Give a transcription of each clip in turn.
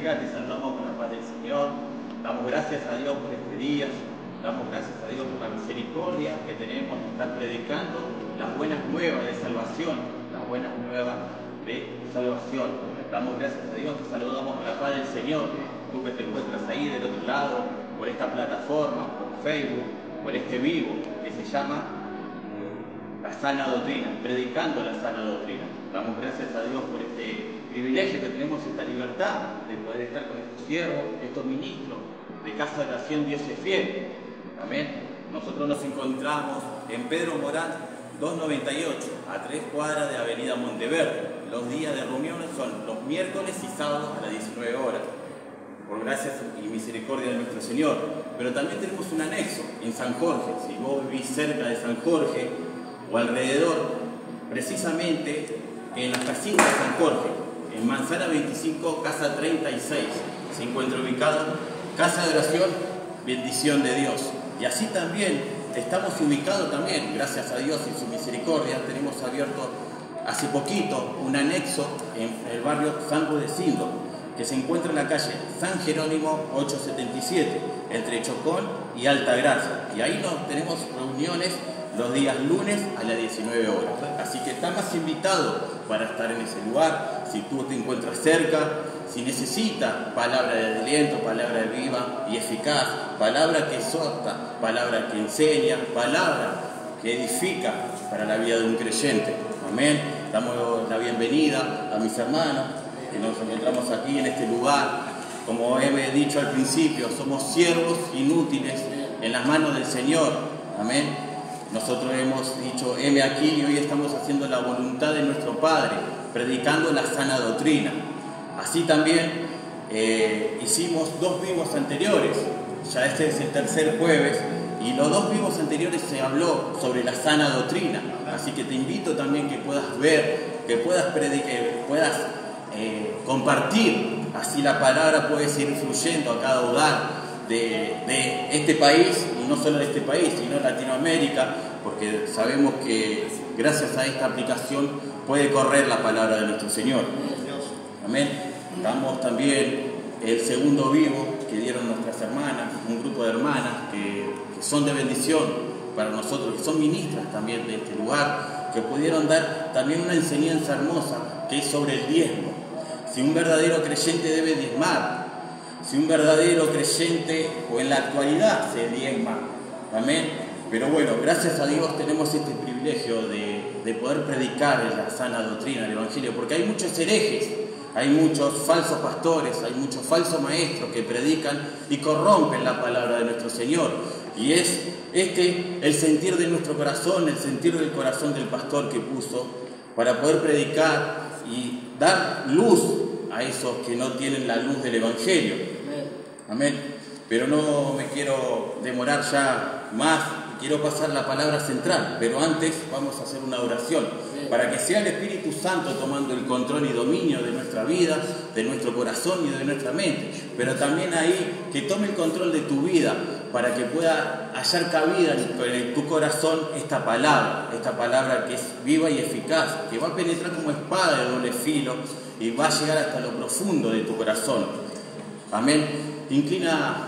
Angélica, te saludamos con la paz del Señor. Damos gracias a Dios por este día. Damos gracias a Dios por la misericordia que tenemos de estar predicando las buenas nuevas de salvación. Las buenas nuevas de salvación. Damos gracias a Dios, te saludamos con la paz del Señor. Tú que te encuentras ahí del otro lado, por esta plataforma, por Facebook, por este vivo que se llama la sana doctrina, predicando la sana doctrina. Damos gracias a Dios por este privilegio que tenemos, esta libertad de poder estar con estos siervos, estos ministros de Casa de Oración Dios es Fiel. Amén. Nosotros nos encontramos en Pedro Morán 298, a 3 cuadras de Avenida Monteverde. Los días de reunión son los miércoles y sábados a las 19 horas. Por gracias y misericordia de nuestro Señor. Pero también tenemos un anexo en San Jorge. Si vos vivís cerca de San Jorge o alrededor, precisamente en las casitas de San Jorge, en Manzana 25, casa 36, se encuentra ubicado Casa de Oración, Bendición de Dios. Y así también estamos ubicados también, gracias a Dios y su misericordia, tenemos abierto hace poquito un anexo en el barrio San Rudecindo, que se encuentra en la calle San Jerónimo 877, entre Chocón y Altagracia. Y ahí tenemos reuniones los días lunes a las 19 horas. Así que estás más invitado para estar en ese lugar, si tú te encuentras cerca, si necesitas palabra de aliento, palabra viva y eficaz, palabra que exhorta, palabra que enseña, palabra que edifica para la vida de un creyente. Amén. Damos la bienvenida a mis hermanos que nos encontramos aquí en este lugar. Como he dicho al principio, somos siervos inútiles en las manos del Señor. Amén. Nosotros hemos dicho, heme aquí, y hoy estamos haciendo la voluntad de nuestro Padre, predicando la sana doctrina. Así también hicimos 2 vivos anteriores, ya este es el tercer jueves, y los 2 vivos anteriores se habló sobre la sana doctrina. Así que te invito también que puedas ver, que puedas compartir, así la palabra puede ir fluyendo a cada hogar de este país, y no solo de este país, sino Latinoamérica, porque sabemos que gracias a esta aplicación puede correr la palabra de nuestro Señor. Amén. Damos también el segundo vivo que dieron nuestras hermanas, un grupo de hermanas que son de bendición para nosotros, que son ministras también de este lugar, que pudieron dar también una enseñanza hermosa que es sobre el diezmo. Si un verdadero creyente debe diezmar, si un verdadero creyente o en la actualidad se diezma. Amén. Pero bueno, gracias a Dios tenemos este privilegio de poder predicar la sana doctrina del Evangelio, porque hay muchos herejes, hay muchos falsos pastores, hay muchos falsos maestros que predican y corrompen la palabra de nuestro Señor. Y es el sentir de nuestro corazón, el sentir del corazón del pastor que puso para poder predicar y dar luz a esos que no tienen la luz del Evangelio. Amén. Pero no me quiero demorar ya más, quiero pasar la palabra central, pero antes vamos a hacer una oración para que sea el Espíritu Santo tomando el control y dominio de nuestra vida, de nuestro corazón y de nuestra mente, pero también ahí que tome el control de tu vida para que pueda hallar cabida en tu corazón esta palabra que es viva y eficaz, que va a penetrar como espada de doble filo y va a llegar hasta lo profundo de tu corazón. Amén. Inclina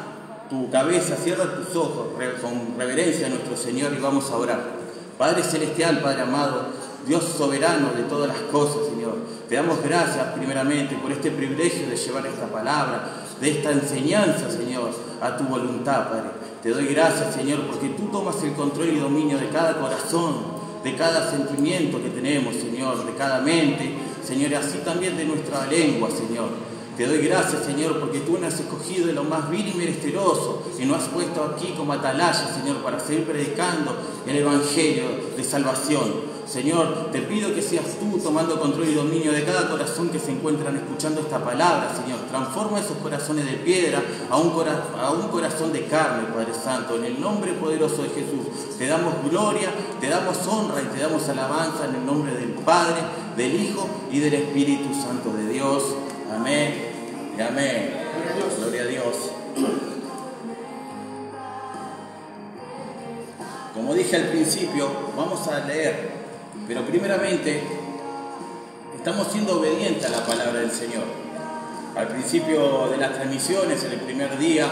tu cabeza, cierra tus ojos con reverencia a nuestro Señor y vamos a orar. Padre Celestial, Padre amado, Dios soberano de todas las cosas, Señor, te damos gracias primeramente por este privilegio de llevar esta palabra, de esta enseñanza, Señor, a tu voluntad, Padre. Te doy gracias, Señor, porque tú tomas el control y dominio de cada corazón, de cada sentimiento que tenemos, Señor, de cada mente, Señor, y así también de nuestra lengua, Señor. Te doy gracias, Señor, porque tú nos has escogido de lo más vil y menesteroso y nos has puesto aquí como atalaya, Señor, para seguir predicando el Evangelio de salvación. Señor, te pido que seas tú tomando control y dominio de cada corazón que se encuentran escuchando esta palabra, Señor. Transforma esos corazones de piedra a un corazón de carne, Padre Santo. En el nombre poderoso de Jesús, te damos gloria, te damos honra y te damos alabanza en el nombre del Padre, del Hijo y del Espíritu Santo de Dios. Amén y amén. Gloria a Dios. Como dije al principio, vamos a leer, pero primeramente estamos siendo obedientes a la palabra del Señor. Al principio de las transmisiones, en el primer día,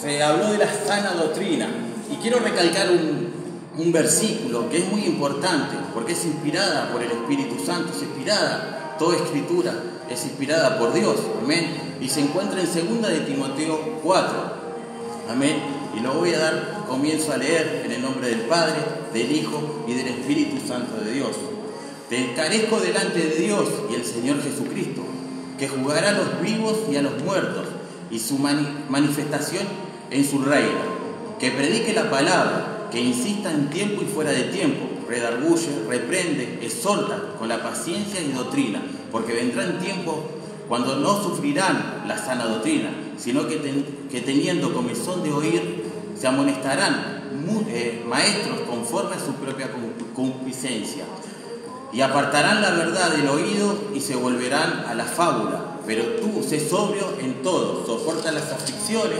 se habló de la sana doctrina. Y quiero recalcar un versículo que es muy importante, porque es inspirada por el Espíritu Santo, es inspirada, toda escritura es inspirada por Dios, amén. Y se encuentra en 2 de Timoteo 4, amén. Y lo voy a dar comienzo a leer en el nombre del Padre, del Hijo y del Espíritu Santo de Dios. Te encarezco delante de Dios y el Señor Jesucristo, que juzgará a los vivos y a los muertos, y su manifestación en su reino. Que predique la palabra, que insista en tiempo y fuera de tiempo, redarguye, reprende, exhorta con la paciencia y doctrina, porque vendrán tiempos cuando no sufrirán la sana doctrina, sino que teniendo comezón de oír, se amonestarán maestros conforme a su propia concupiscencia, y apartarán la verdad del oído y se volverán a la fábula. Pero tú, sé sobrio en todo, soporta las aflicciones,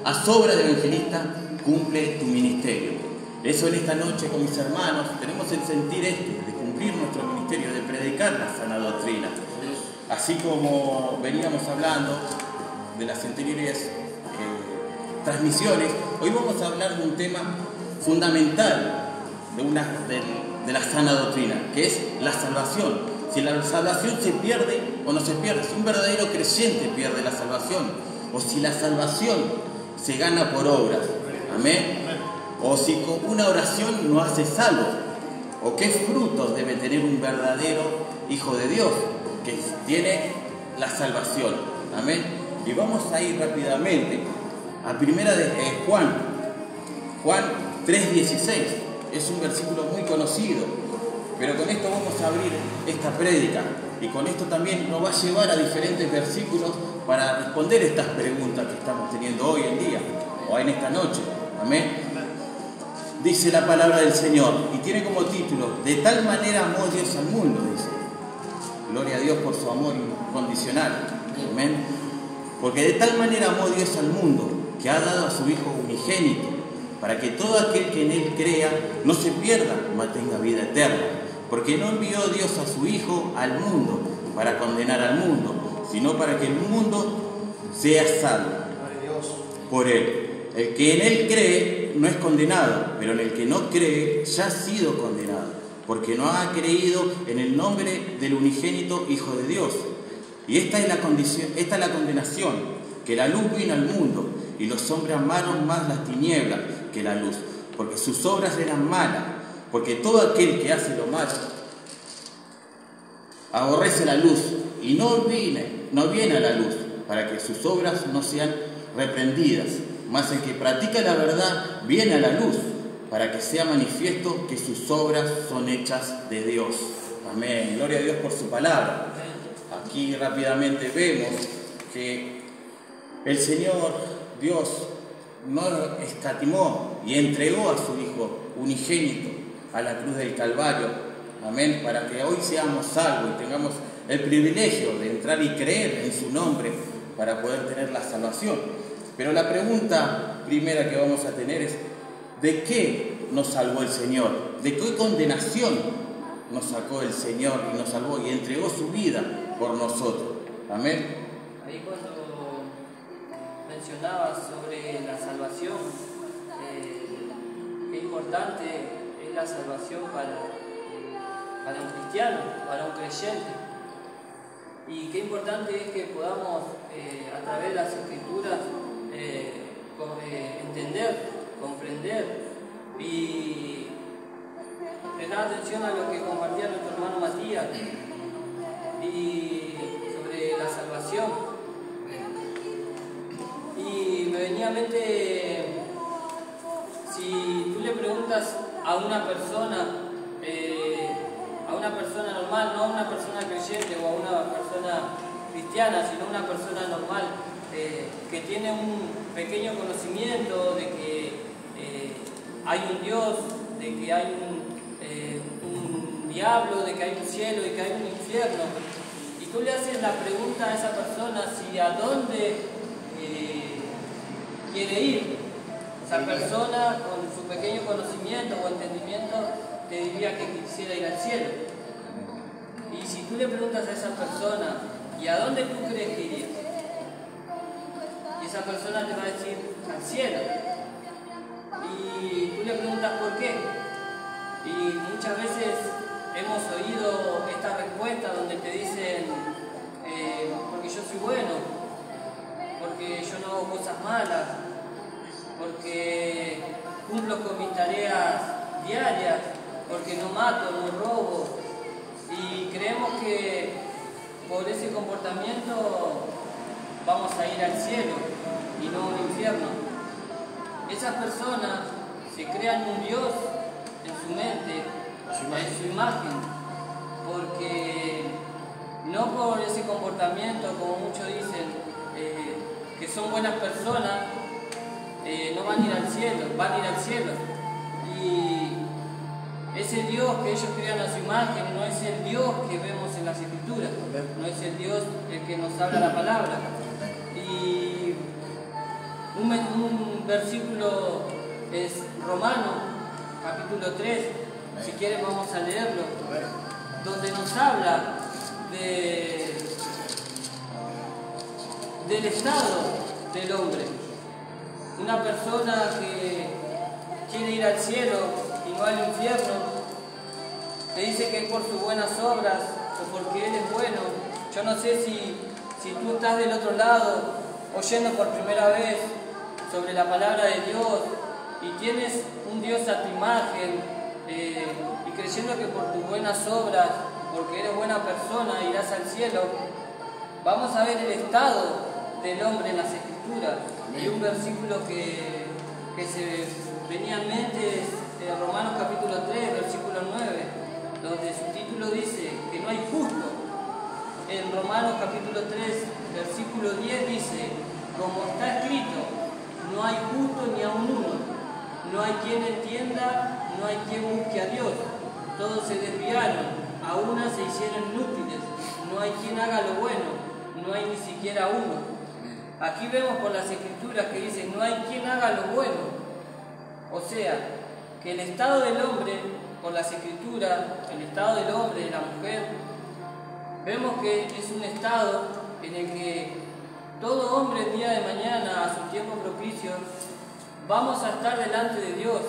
haz obra de evangelista, cumple tu ministerio. Eso en esta noche con mis hermanos tenemos el sentir de cumplir nuestro ministerio, de predicar la sana doctrina. Así como veníamos hablando de las anteriores transmisiones, hoy vamos a hablar de un tema fundamental de la sana doctrina, que es la salvación. Si la salvación se pierde o no se pierde, si un verdadero creyente pierde la salvación, o si la salvación se gana por obras, amén, o si con una oración no hace salvo, o qué frutos debe tener un verdadero hijo de Dios que tiene la salvación, amén. Y vamos a ir rápidamente a primera de Juan 3:16. Es un versículo muy conocido, pero con esto vamos a abrir esta prédica, y con esto también nos va a llevar a diferentes versículos para responder estas preguntas que estamos teniendo hoy en día, o en esta noche, amén. Dice la palabra del Señor, y tiene como título: de tal manera amó Dios al mundo, dice. Gloria a Dios por su amor incondicional, amén. Porque de tal manera amó Dios al mundo, que ha dado a su Hijo unigénito, para que todo aquel que en Él crea no se pierda, mas tenga vida eterna. Porque no envió Dios a su Hijo al mundo para condenar al mundo, sino para que el mundo sea salvo por Él. El que en Él cree no es condenado, pero en el que no cree ya ha sido condenado, porque no ha creído en el nombre del unigénito Hijo de Dios. Y esta es la condenación, que la luz vino al mundo, y los hombres amaron más las tinieblas que la luz, porque sus obras eran malas. Porque todo aquel que hace lo malo aborrece la luz y no viene a la luz, para que sus obras no sean reprendidas. Mas el que practica la verdad viene a la luz, para que sea manifiesto que sus obras son hechas de Dios. Amén. Gloria a Dios por su palabra. Aquí rápidamente vemos que el Señor Dios no escatimó y entregó a su Hijo unigénito a la cruz del Calvario, amén, para que hoy seamos salvos y tengamos el privilegio de entrar y creer en su nombre para poder tener la salvación. Pero la pregunta primera que vamos a tener es: ¿de qué nos salvó el Señor? ¿De qué condenación nos sacó el Señor y nos salvó y entregó su vida por nosotros? Amén. Ahí cuando mencionabas sobre la salvación, qué importante es la salvación para un cristiano, para un creyente. Y qué importante es que podamos, a través de las Escrituras, entender, comprender y prestar atención a lo que compartía nuestro hermano Matías y sobre la salvación. Y me venía a mente, si tú le preguntas a una persona normal, no a una persona creyente o a una persona cristiana, sino a una persona normal que tiene un pequeño conocimiento de que hay un Dios, de que hay un diablo, de que hay un cielo y que hay un infierno, y tú le haces la pregunta a esa persona si a dónde quiere ir, esa persona con su pequeño conocimiento o entendimiento te diría que quisiera ir al cielo. Y si tú le preguntas a esa persona ¿y a dónde tú crees que irías? Y esa persona te va a decir, al cielo. Y tú le preguntas por qué. Y muchas veces hemos oído esta respuesta donde te dicen, porque yo soy bueno, porque yo no hago cosas malas, porque cumplo con mis tareas diarias, porque no mato, no robo. Y creemos que por ese comportamiento vamos a ir al cielo y no a un infierno. Esas personas se crean un Dios en su mente, en su imagen, porque no por ese comportamiento, como muchos dicen, que son buenas personas, no van a ir al cielo, van a ir al cielo. Y ese Dios que ellos crean a su imagen no es el Dios que vemos en las Escrituras, no es el Dios el que nos habla la palabra. Y un versículo es Romanos, capítulo 3, si quieren vamos a leerlo, donde nos habla del estado del hombre. Una persona que quiere ir al cielo y no al infierno, te dice que es por sus buenas obras o porque él es bueno. Yo no sé si tú estás del otro lado oyendo por primera vez sobre la palabra de Dios y tienes un Dios a tu imagen y creyendo que por tus buenas obras, porque eres buena persona, irás al cielo. Vamos a ver el estado del hombre en las Escrituras. Hay un versículo que se venía en mente, es Romanos capítulo 3, versículo 9, donde su título dice que no hay justo. En Romanos capítulo 3, versículo 10 dice, como está escrito, no hay justo ni aun uno, no hay quien entienda, no hay quien busque a Dios, todos se desviaron, a una se hicieron inútiles, no hay quien haga lo bueno, no hay ni siquiera uno. Aquí vemos por las Escrituras que dicen, no hay quien haga lo bueno. O sea, que el estado del hombre, por las Escrituras, el estado del hombre, de la mujer, vemos que es un estado en el que todo hombre el día de mañana, a su tiempo propicio, vamos a estar delante de Dios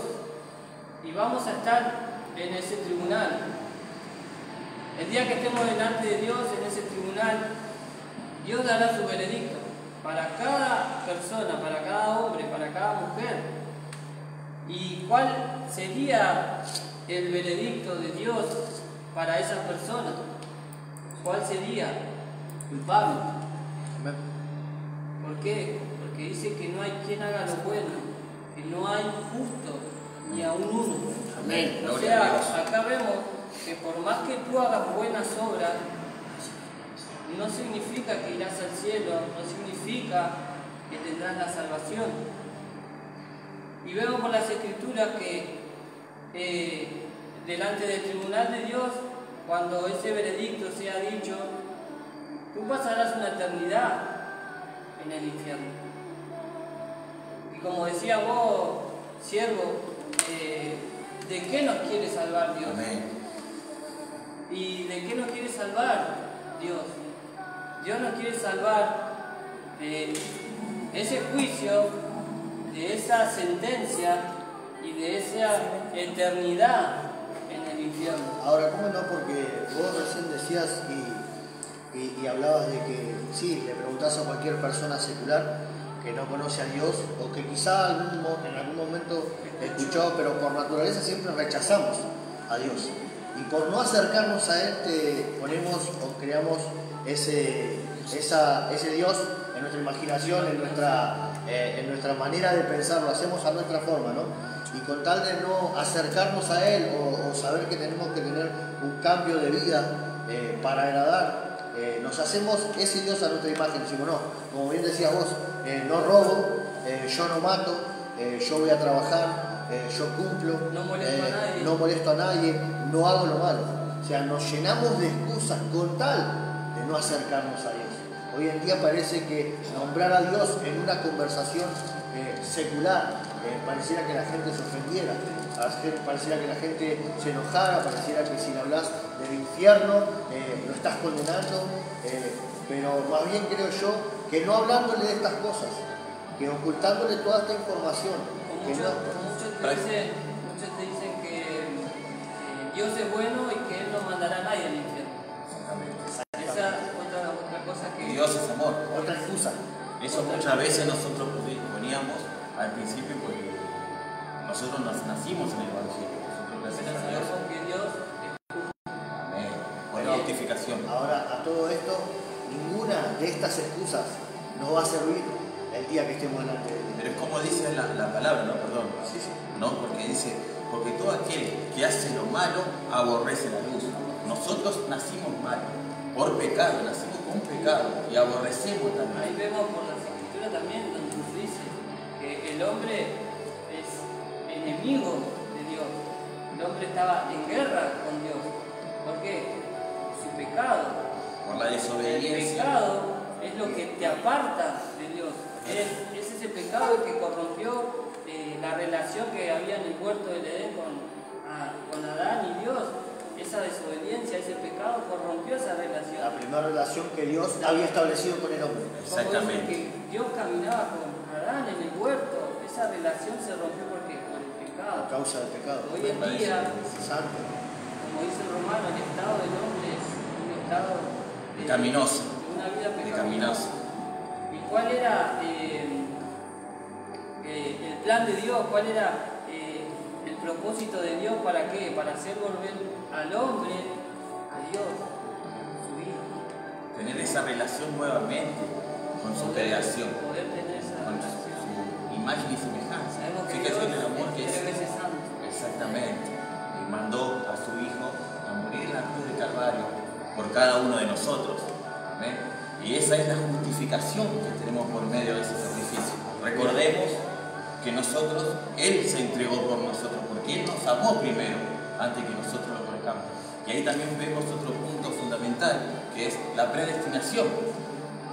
y vamos a estar en ese tribunal. El día que estemos delante de Dios, en ese tribunal, Dios dará su veredicto para cada persona, para cada hombre, para cada mujer. ¿Y cuál sería el veredicto de Dios para esas personas? ¿Cuál sería? Culpable. ¿Por qué? Porque dice que no hay quien haga lo bueno, que no hay justo ni aun uno. Amén. O sea, acá vemos que por más que tú hagas buenas obras, no significa que irás al cielo, no significa que tendrás la salvación. Y vemos por las Escrituras que delante del tribunal de Dios, cuando ese veredicto sea dicho, tú pasarás una eternidad en el infierno. Y como decía vos, siervo, ¿de qué nos quiere salvar Dios? Amén. ¿Y de qué nos quiere salvar Dios? Dios nos quiere salvar de ese juicio, de esa sentencia y de esa eternidad en el infierno. Ahora, ¿cómo no? Porque vos recién decías y hablabas de que sí, le preguntás a cualquier persona secular que no conoce a Dios o que quizá en algún momento escuchó, pero por naturaleza siempre rechazamos a Dios. Y por no acercarnos a Él ponemos o creamos ese Dios en nuestra imaginación, en nuestra manera de pensar, lo hacemos a nuestra forma, ¿no? Y con tal de no acercarnos a Él o saber que tenemos que tener un cambio de vida para agradar, nos hacemos ese Dios a nuestra imagen. Decimos, no, como bien decías vos, no robo, yo no mato, yo voy a trabajar, yo cumplo, no molesto a nadie, no hago lo malo. O sea, nos llenamos de excusas con tal de no acercarnos a Dios. Hoy en día parece que nombrar a Dios en una conversación secular, pareciera que la gente se ofendiera, pareciera que la gente se enojara, pareciera que si le hablas del infierno lo estás condenando. pero más bien creo yo que no hablándole de estas cosas, que ocultándole toda esta información. Muchos te dicen que Dios es bueno y que Él no mandará a nadie al infierno. Esa es otra cosa que... Dios es amor. Otra excusa. Eso muchas veces nosotros poníamos al principio porque nosotros nacimos en el Evangelio. Nosotros sabemos que Dios es amén. Buena justificación. Ahora, a todo esto, ninguna de estas excusas nos va a servir el día que estemos delante de Dios. Pero es como dice la palabra, ¿no? Perdón. Sí, sí. ¿No? Porque dice, porque todo aquel que hace lo malo aborrece la luz. Nosotros nacimos mal, por pecado, nacimos con pecado y aborrecemos también. Ahí vemos por las escrituras también donde nos dice que el hombre es enemigo de Dios. El hombre estaba en guerra con Dios. ¿Por qué? Su pecado. Por la desobediencia. El pecado es lo que te aparta de Dios. Es ese pecado que corrompió la relación que había en el huerto del Edén con Adán y Dios. Esa desobediencia, ese pecado corrompió esa relación. La primera relación que Dios había establecido con el hombre. Exactamente. Que Dios caminaba con Adán en el huerto, esa relación se rompió por el pecado. A causa del pecado. Hoy en día, Santo. como dice el romano, el estado del hombre es un estado Pecaminoso. de una vida Pecaminosa. ¿Y cuál era el plan de Dios? ¿Cuál era el propósito de Dios? ¿Para qué? Para hacer volver al hombre a Dios, su Hijo. Tener esa relación nuevamente con su creación, Poder tener esa con relación. su imagen y semejanza. Sabemos que Fíjate Dios en el amor que es es. 3 veces santo. Exactamente. Y mandó a su Hijo a morir en la cruz de Calvario por cada uno de nosotros. Amén. Y esa es la justificación que tenemos por medio de ese sacrificio. Recordemos que Él se entregó por nosotros, porque Él nos amó primero, antes que nosotros lo conozcamos. Y ahí también vemos otro punto fundamental, que es la predestinación.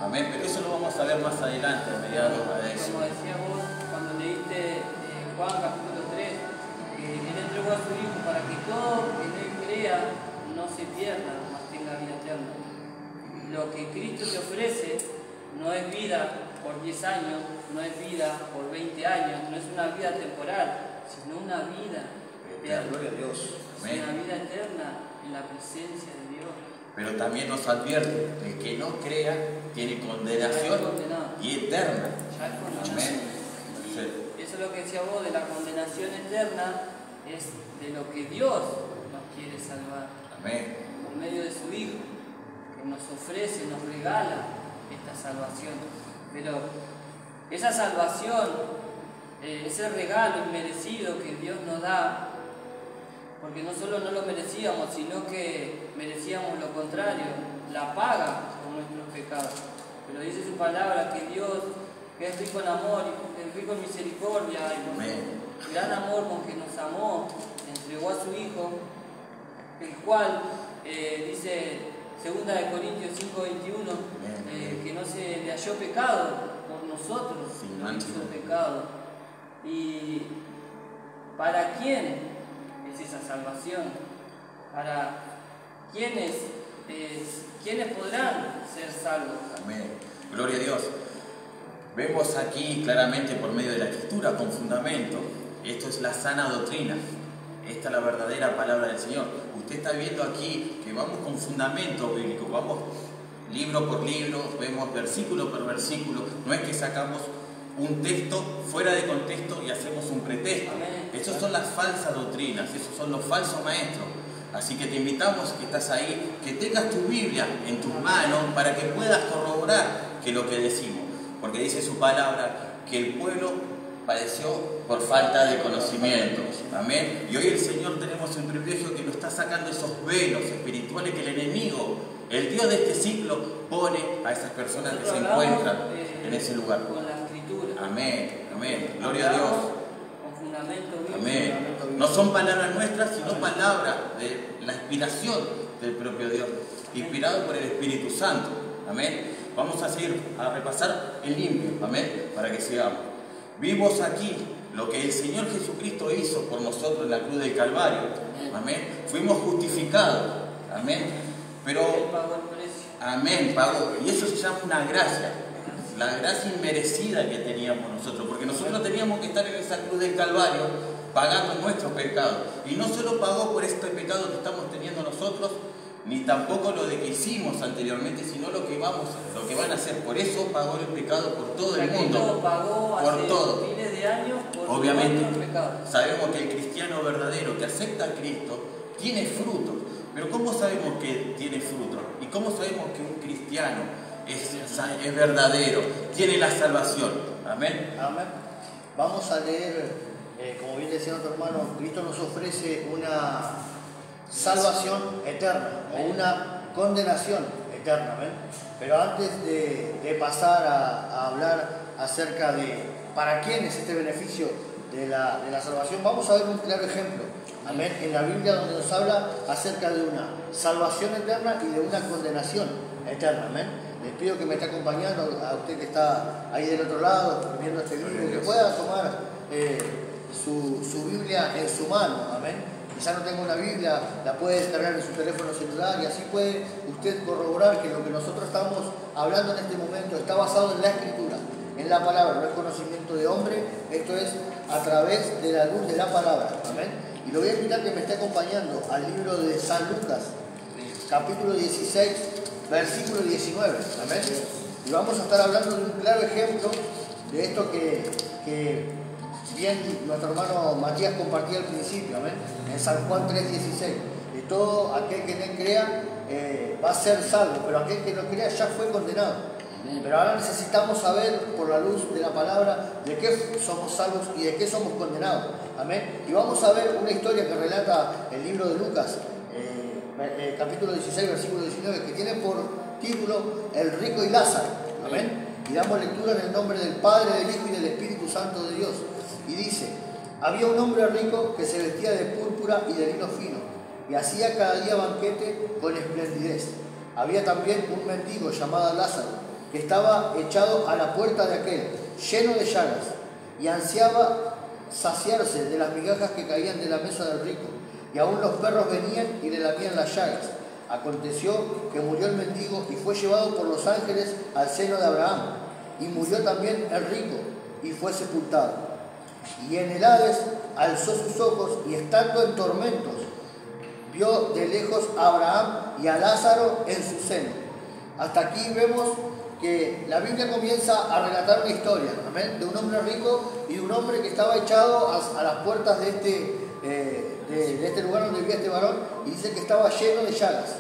Amén. Pero eso lo vamos a ver más adelante, a mediados de eso. Como decía vos, cuando leíste Juan capítulo 3, Él entregó a su Hijo para que todo que en Él crea no se pierda, mas tenga vida eterna. Lo que Cristo te ofrece no es vida por 10 años, no es vida por 20 años, no es una vida temporal, sino una vida eterna. Gloria a Dios. Es una vida eterna en la presencia de Dios. Pero también nos advierte, el que no crea tiene condenación y eterna. Ya es condenado. Amén. Eso es lo que decía vos de la condenación eterna, es de lo que Dios nos quiere salvar. Amén. Por medio de su Hijo, que nos ofrece, nos regala esta salvación. Pero esa salvación, ese regalo inmerecido que Dios nos da, porque no solo no lo merecíamos, sino que merecíamos lo contrario, la paga por nuestros pecados. Pero dice su palabra que Dios, que es rico en amor, es rico en misericordia, y por su gran amor con que nos amó, entregó a su Hijo, el cual, dice 2 Corintios 5:21, que no se le halló pecado por nosotros, no hizo pecado. ¿Y para quién es esa salvación? ¿Para quiénes podrán ser salvos? Amén. Gloria a Dios. Vemos aquí claramente por medio de la Escritura, con fundamento, esto es la sana doctrina. Esta es la verdadera palabra del Señor. Usted está viendo aquí que vamos con fundamento bíblico, vamos libro por libro, vemos versículo por versículo. No es que sacamos un texto fuera de contexto y hacemos un pretexto. Esas son las falsas doctrinas, esos son los falsos maestros. Así que te invitamos, que estás ahí, que tengas tu Biblia en tus manos para que puedas corroborar que lo que decimos. Porque dice su palabra que el pueblo padeció por falta de conocimiento. Amén. Y hoy el Señor tenemos un privilegio que nos está sacando esos velos espirituales que el enemigo, el Dios de este siglo, pone a esas personas que se encuentran en ese lugar. Con la Escritura. Amén. Amén. Gloria a Dios. Con fundamento bíblico. Amén. No son palabras nuestras, sino palabras de la inspiración del propio Dios, inspirado por el Espíritu Santo. Amén. Vamos a seguir a repasar en limpio. Amén. Para que sigamos. Vimos aquí lo que el Señor Jesucristo hizo por nosotros en la cruz del Calvario. Amén. Fuimos justificados. Amén. Pero Él pagó el precio. Amén, pagó. Y eso se llama una gracia. La gracia inmerecida que teníamos nosotros. Porque nosotros teníamos que estar en esa cruz del Calvario pagando nuestros pecados. Y no solo pagó por este pecado que estamos teniendo nosotros, ni tampoco lo de que hicimos anteriormente, sino lo que van a hacer. Por eso pagó el pecado por todo el mundo. Pagó por hace todo. miles de años por Obviamente, nuestros pecados. sabemos que el cristiano verdadero que acepta a Cristo tiene fruto. Pero ¿cómo sabemos que tiene fruto? ¿Y cómo sabemos que un cristiano es verdadero, tiene la salvación? Amén. Amén. Vamos a leer, como bien decía nuestro hermano, Cristo nos ofrece una salvación eterna o una condenación eterna. ¿Ven? Pero antes de pasar a hablar acerca de para quién es este beneficio de la salvación, vamos a ver un claro ejemplo. Amén. En la Biblia, donde nos habla acerca de una salvación eterna y de una condenación eterna. Amén. Les pido que me esté acompañando, a usted que está ahí del otro lado viendo este video, que pueda tomar su Biblia en su mano. Amén. Quizá no tenga una Biblia, la puede descargar en su teléfono celular y así puede usted corroborar que lo que nosotros estamos hablando en este momento está basado en la Escritura, en la palabra, no es conocimiento de hombre, esto es a través de la luz de la palabra. Amén. Y lo voy a invitar que me esté acompañando al libro de San Lucas, capítulo 16, versículo 19. Amén. Y vamos a estar hablando de un claro ejemplo de esto que bien nuestro hermano Matías compartía al principio. Amén. En San Juan 3:16. De todo aquel que en él crea va a ser salvo, pero aquel que no crea ya fue condenado. Pero ahora necesitamos saber por la luz de la palabra de qué somos salvos y de qué somos condenados. Amén. Y vamos a ver una historia que relata el libro de Lucas, capítulo 16, versículo 19, que tiene por título El rico y Lázaro. Amén. Y damos lectura en el nombre del Padre, del Hijo y del Espíritu Santo de Dios. Y dice: había un hombre rico que se vestía de púrpura y de lino fino, y hacía cada día banquete con esplendidez. Había también un mendigo llamado Lázaro, que estaba echado a la puerta de aquel, lleno de llagas, y ansiaba saciarse de las migajas que caían de la mesa del rico, y aún los perros venían y le lamían las llagas. Aconteció que murió el mendigo y fue llevado por los ángeles al seno de Abraham, y murió también el rico y fue sepultado. Y en el Hades alzó sus ojos y estando en tormentos, vio de lejos a Abraham y a Lázaro en su seno. Hasta aquí vemos que la Biblia comienza a relatar una historia, ¿amén?, de un hombre rico y de un hombre que estaba echado a las puertas de este lugar donde vivía este varón, y dice que estaba lleno de llagas.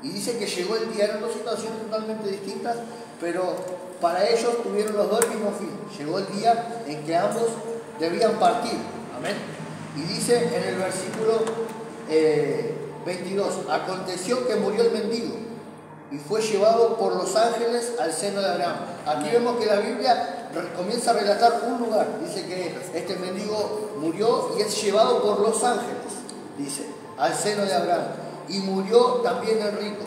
Y dice que llegó el día, eran dos situaciones totalmente distintas, pero para ellos tuvieron los dos el mismo fin. Llegó el día en que ambos debían partir, amén. Y dice en el versículo 22, aconteció que murió el mendigo y fue llevado por los ángeles al seno de Abraham. Aquí vemos que la Biblia comienza a relatar un lugar. Dice que este mendigo murió y es llevado por los ángeles, dice, al seno de Abraham. Y murió también el rico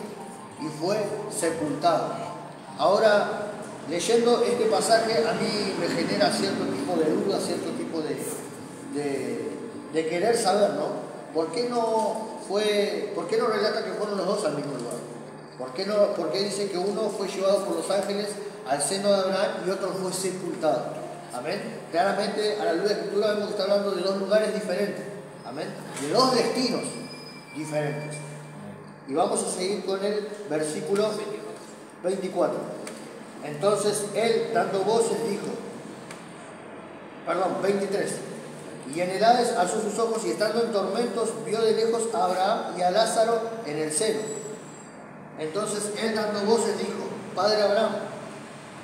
y fue sepultado. Ahora, leyendo este pasaje, a mí me genera cierto tipo de duda, cierto tipo de querer saber, ¿no? ¿Por qué no relata que fueron los dos al mismo lugar? ¿Por qué dice que uno fue llevado por los ángeles al seno de Abraham y otro fue sepultado? Amén. Claramente, a la luz de la Escritura vemos que está hablando de dos lugares diferentes. Amén. De dos destinos diferentes. Y vamos a seguir con el versículo 24. Entonces él, dando voces, dijo, 23. Y en el Hades alzó sus ojos y estando en tormentos vio de lejos a Abraham y a Lázaro en el seno. Entonces él, dando voces, dijo, Padre Abraham,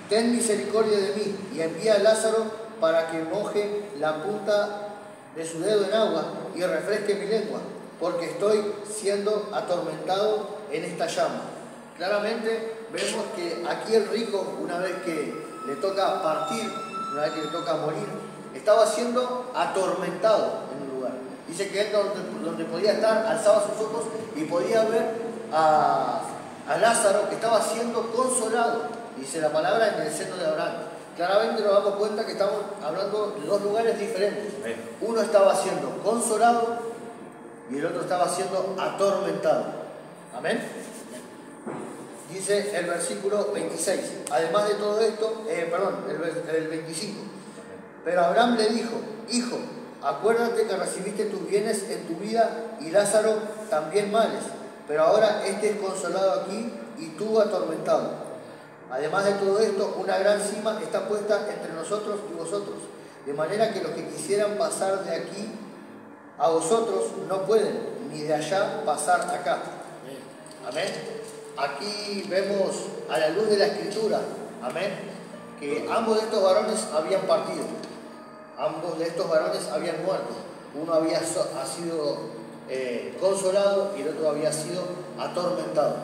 ten misericordia de mí y envía a Lázaro para que moje la punta de su dedo en agua y refresque mi lengua, porque estoy siendo atormentado en esta llama. Claramente vemos que aquí el rico, una vez que le toca partir, una vez que le toca morir, estaba siendo atormentado en un lugar. Dice que él donde podía estar, alzaba sus ojos y podía ver a Lázaro que estaba siendo consolado, dice la palabra, en el seno de Abraham. Claramente nos damos cuenta que estamos hablando de dos lugares diferentes. Uno estaba siendo consolado y el otro estaba siendo atormentado. Amén. Dice el versículo 26. Además de todo esto, el 25. Pero Abraham le dijo: hijo, acuérdate que recibiste tus bienes en tu vida y Lázaro también males, pero ahora este es consolado aquí y tú atormentado. Además de todo esto, una gran cima está puesta entre nosotros y vosotros, de manera que los que quisieran pasar de aquí a vosotros no pueden, ni de allá pasar acá. Amén. Aquí vemos a la luz de la Escritura, amén, que ambos de estos varones habían partido, ambos de estos varones habían muerto. Uno había sido consolado y el otro había sido atormentado.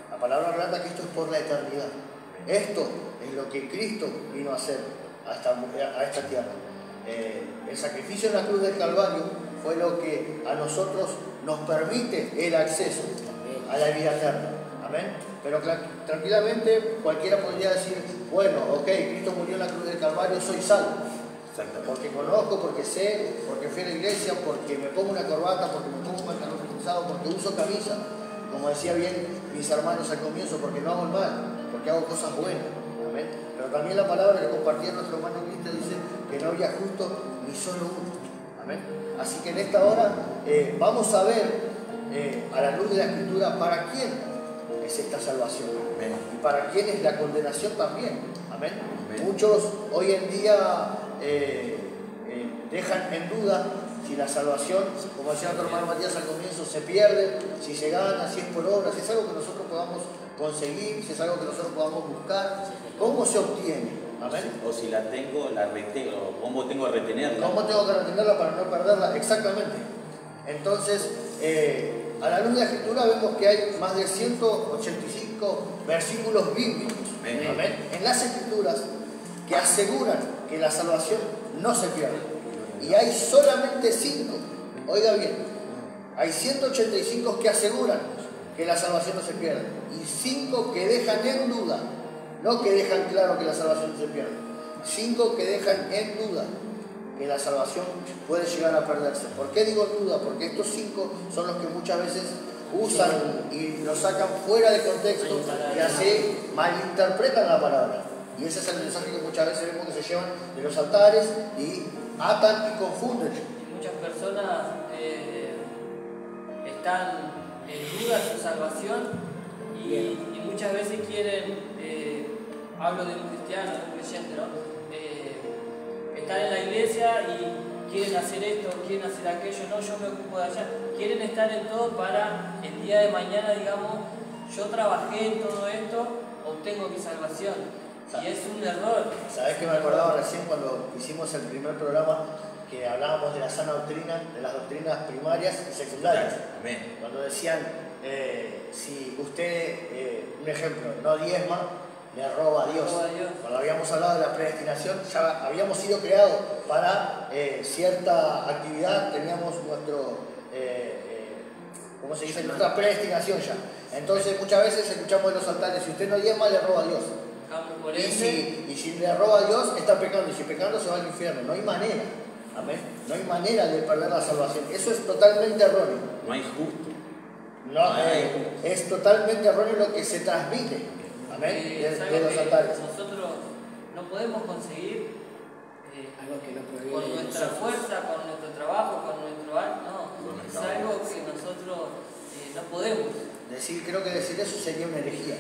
La palabra relata que esto es por la eternidad. Esto es lo que Cristo vino a hacer a esta tierra. El sacrificio en la cruz del Calvario fue lo que a nosotros nos permite el acceso a la vida eterna. Amén. Pero tranquilamente cualquiera podría decir: bueno, ok, Cristo murió en la cruz del Calvario, soy salvo. Porque conozco, porque sé, porque fui a la iglesia, porque me pongo una corbata, porque me pongo un pantalón cruzado, porque uso camisa. Como decía bien mis hermanos al comienzo, porque no hago el mal, porque hago cosas buenas. Amén. Pero también la palabra que compartía nuestro hermano Cristo dice que no había justo ni solo uno. Amén. Así que en esta hora vamos a ver a la luz de la Escritura para quién es esta salvación. Amén. Y para quién es la condenación también. Amén. Amén. Muchos hoy en día dejan en duda si la salvación, como decía nuestro hermano Matías al comienzo, se pierde, si se gana, si es por obra, si es algo que nosotros podamos conseguir, si es algo que nosotros podamos buscar, ¿cómo se obtiene? Amén. O si la tengo, la retengo, ¿cómo tengo que retenerla? ¿Cómo tengo que retenerla para no perderla? Exactamente. Entonces, a la luz de la Escritura vemos que hay más de 185 versículos bíblicos. Amén. Amén. En las Escrituras que aseguran que la salvación no se pierde. Y hay solamente 5, oiga bien, hay 185 que aseguran que la salvación no se pierde. Y 5 que dejan en duda, no que dejan claro que la salvación no se pierde. 5 que dejan en duda que la salvación puede llegar a perderse. ¿Por qué digo duda? Porque estos 5 son los que muchas veces usan y lo sacan fuera de contexto y así malinterpretan la palabra. Y ese es el mensaje que muchas veces vemos que se llevan de los altares y atan y confunden. Muchas personas están en duda de su salvación y muchas veces quieren, hablo de un cristiano, de un creyente, ¿no? Están en la iglesia y quieren hacer esto, quieren hacer aquello, no, yo me ocupo de allá. Quieren estar en todo para el día de mañana, digamos, yo trabajé en todo esto, obtengo mi salvación. Y es un error. ¿Sabés que me acordaba recién cuando hicimos el primer programa que hablábamos de la sana doctrina, de las doctrinas primarias y secundarias? Amén. Cuando decían, si usted, un ejemplo, no diezma, le roba a Dios. Cuando habíamos hablado de la predestinación, ya habíamos sido creados para cierta actividad, teníamos nuestro, ¿cómo se dice? Nuestra predestinación ya. Entonces muchas veces escuchamos de los altares: si usted no diezma, le roba a Dios. Y si le roba a Dios, está pecando, y si pecando se va al infierno. No hay manera. Amén. No hay manera de perder la salvación. Eso es totalmente erróneo. No hay justo. Es totalmente erróneo lo que se transmite. Amén. De los altares. Nosotros no podemos conseguir algo que no con nuestra fuerza, con nuestro trabajo, con nuestro arte. No, es algo que nosotros no podemos. Creo que decir eso sería una herejía.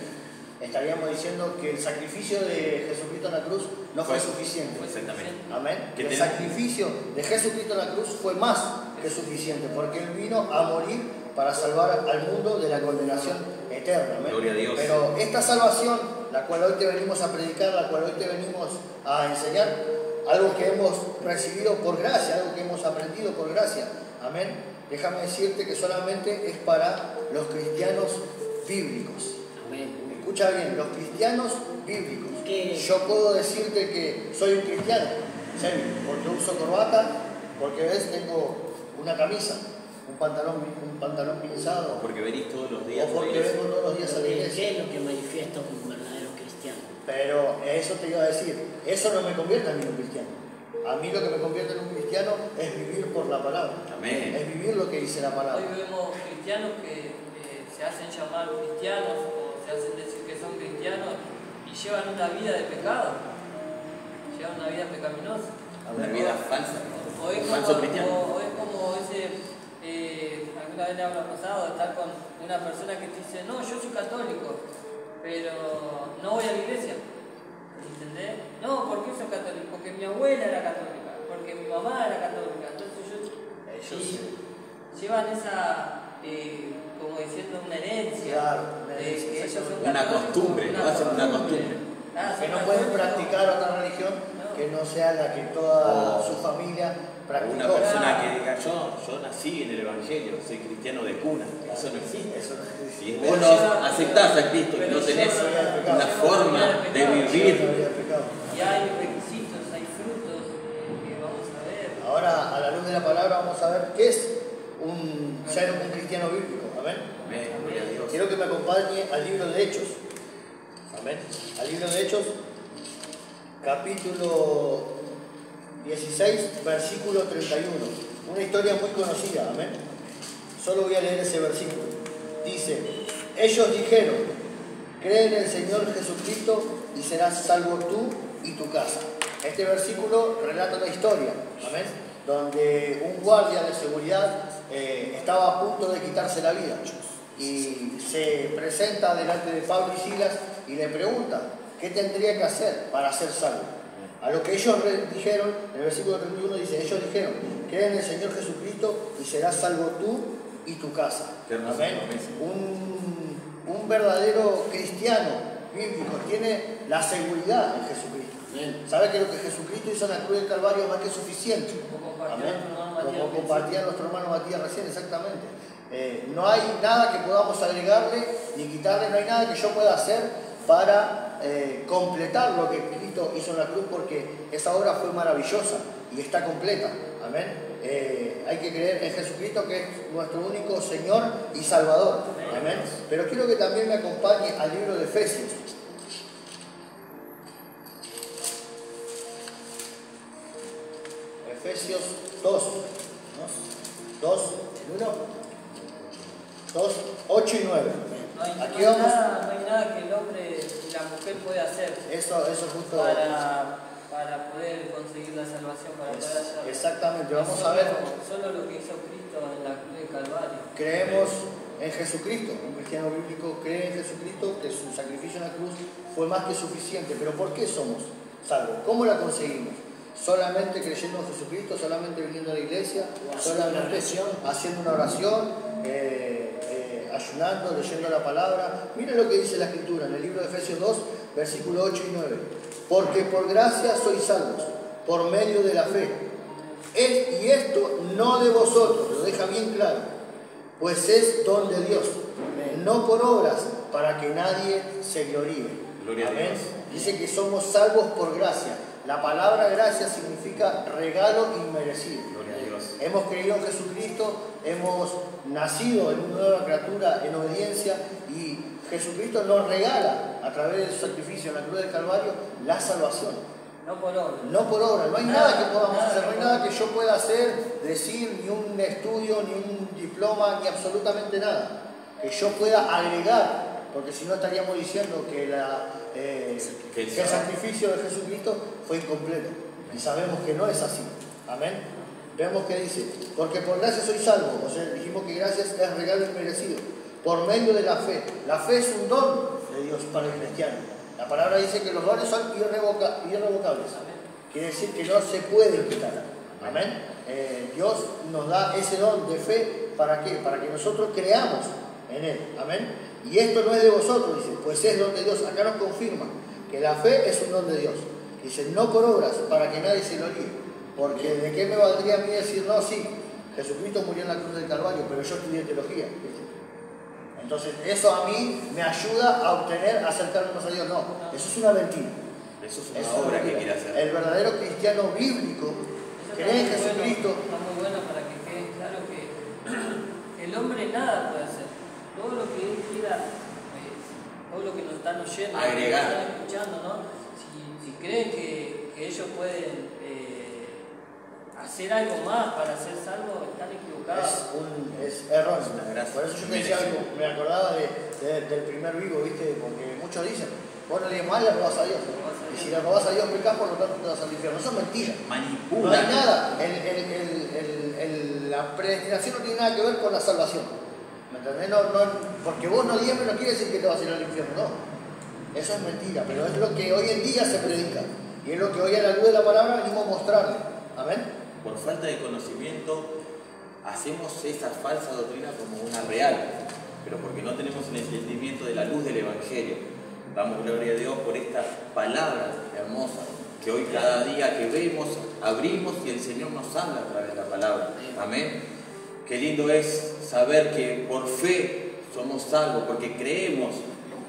Estaríamos diciendo que el sacrificio de Jesucristo en la cruz no fue suficiente. Exactamente. Amén. El sacrificio de Jesucristo en la cruz fue más que suficiente, porque Él vino a morir para salvar al mundo de la condenación eterna. Amén. Gloria a Dios. Pero esta salvación, la cual hoy te venimos a predicar, la cual hoy te venimos a enseñar, algo que hemos recibido por gracia, algo que hemos aprendido por gracia. Amén. Déjame decirte que solamente es para los cristianos bíblicos. Amén. Escucha bien, los cristianos bíblicos. Yo puedo decirte que soy un cristiano, ¿sí? Porque uso corbata, porque ves, tengo una camisa, un pantalón pinzado. O porque venís todos los días. O porque vengo todos los días a la iglesia. ¿Qué es lo que manifiesta un verdadero cristiano? Pero eso te iba a decir, eso no me convierte a mí en un cristiano. A mí lo que me convierte en un cristiano es vivir por la palabra. Amén. Es vivir lo que dice la palabra. Hoy vemos cristianos que se hacen llamar cristianos o se hacen decir que son cristianos y llevan una vida de pecado, llevan una vida pecaminosa. Una vida falsa, O es falso cristiano. como ese, alguna vez le habrá pasado, estar con una persona que te dice, no, yo soy católico, pero no voy a la iglesia. ¿Entendés? No, ¿por qué soy católico? Porque mi abuela era católica, porque mi mamá era católica. Entonces llevan esa, como diciendo, una herencia. Claro, que ellos son una católicos, costumbre, lo hacen una costumbre. Que no pueden practicar otra religión que no sea la que toda su familia practicó. Una persona que diga, yo nací en el Evangelio, soy cristiano de cuna. Eso no existe. Eso no existe. Si vos no aceptás a Cristo y no tenés una forma de vivir. Y hay requisitos, hay frutos que vamos a ver. Ahora, a la luz de la palabra, vamos a ver qué es ser un cristiano bíblico. Amén. Amén, gloria a Dios. Quiero que me acompañe al libro de Hechos. Amén. Al libro de Hechos, capítulo 16, versículo 31. Una historia muy conocida. Amén. Solo voy a leer ese versículo. Dice, ellos dijeron, cree en el Señor Jesucristo y serás salvo tú y tu casa. Este versículo relata una historia, amén, donde un guardia de seguridad estaba a punto de quitarse la vida y se presenta delante de Pablo y Silas y le pregunta qué tendría que hacer para ser salvo. A lo que ellos dijeron, en el versículo 31 dice, ellos dijeron, cree en el Señor Jesucristo y serás salvo tú y tu casa. Amén. Un verdadero cristiano bíblico tiene la seguridad en Jesucristo. ¿Sabe que lo que Jesucristo hizo en la cruz del Calvario es más que suficiente? Como compartía nuestro hermano Matías recién, exactamente. No hay nada que podamos agregarle ni quitarle, no hay nada que yo pueda hacer para completar lo que Cristo hizo en la cruz, porque esa obra fue maravillosa y está completa. Amén. Hay que creer en Jesucristo, que es nuestro único Señor y Salvador. Amén. Pero quiero que también me acompañe al libro de Efesios. Efesios 2, 8 y 9. Aquí vamos. No hay nada que el hombre y la mujer pueda hacer Eso justo. para poder conseguir la salvación, para poder hallar. Exactamente, vamos a ver. Solo lo que hizo Cristo en la cruz del Calvario. Creemos en Jesucristo. Un cristiano bíblico cree en Jesucristo, que su sacrificio en la cruz fue más que suficiente. Pero ¿por qué somos salvos? ¿Cómo la conseguimos? Solamente creyendo en Jesucristo, solamente viniendo a la iglesia, solamente haciendo una oración, ayunando, leyendo la palabra. Miren lo que dice la Escritura en el libro de Efesios 2, versículos 8 y 9. Porque por gracia sois salvos, por medio de la fe. Y esto no de vosotros, lo deja bien claro, pues es don de Dios, no por obras, para que nadie se gloríe. Gloria a Dios. Dice que somos salvos por gracia. La palabra gracia significa regalo inmerecido. Gloria a Dios. Hemos creído en Jesucristo, hemos nacido en una nueva criatura en obediencia y Jesucristo nos regala a través de su sacrificio en la cruz del Calvario la salvación. No por obra. No por obra, no hay nada que podamos hacer, no hay nada que yo pueda hacer, decir, ni un estudio, ni un diploma, ni absolutamente nada. Que yo pueda agregar, porque si no estaríamos diciendo que el sacrificio de Jesucristo fue incompleto. Y sabemos que no es así. Amén. Vemos que dice, porque por gracia soy salvo. O sea, dijimos que gracias es regalo inmerecido. Por medio de la fe. La fe es un don de Dios para el cristiano. La palabra dice que los dones son irrevocables. Quiere decir que no se pueden quitar. Amén. Dios nos da ese don de fe. ¿Para qué? Para que nosotros creamos en Él. Amén. Y esto no es de vosotros, dice, pues es don de Dios. Acá nos confirma que la fe es un don de Dios. Dice, no por obras, para que nadie se lo olvide. Porque ¿de qué me valdría a mí decir, no, sí, Jesucristo murió en la cruz del Calvario, pero yo estudié teología? Entonces, eso a mí me ayuda a acercarnos a Dios. No, eso es una mentira. Eso es una obra que quiere hacer. El verdadero cristiano bíblico cree en Jesucristo. Está muy bueno para que quede claro que el hombre nada puede hacer. Todo lo que él quiera, todo lo que nos están oyendo, agregar, nos están escuchando, ¿no? Si creen que ellos pueden hacer algo más para ser salvo, están equivocados. Es erróneo. Por eso yo te decía algo, me acordaba del primer vivo, ¿viste? Porque muchos dicen, vos no le mal, le robás a Dios. Y si le robás a Dios, pecás, por lo tanto te vas al infierno. Eso es mentira. Manipula. No hay nada. La predestinación no tiene nada que ver con la salvación. ¿Me entendés? Porque vos no diezmes no quiere decir que te vas a ir al infierno, no. Eso es mentira, pero es lo que hoy en día se predica. Y es lo que hoy a la luz de la palabra venimos a mostrarle. Amén. Por falta de conocimiento hacemos esa falsa doctrina como una real, pero porque no tenemos el entendimiento de la luz del Evangelio. Damos gloria a Dios por esta palabra hermosa que hoy cada día que vemos, abrimos y el Señor nos habla a través de la palabra. Amén. Qué lindo es saber que por fe somos salvos, porque creemos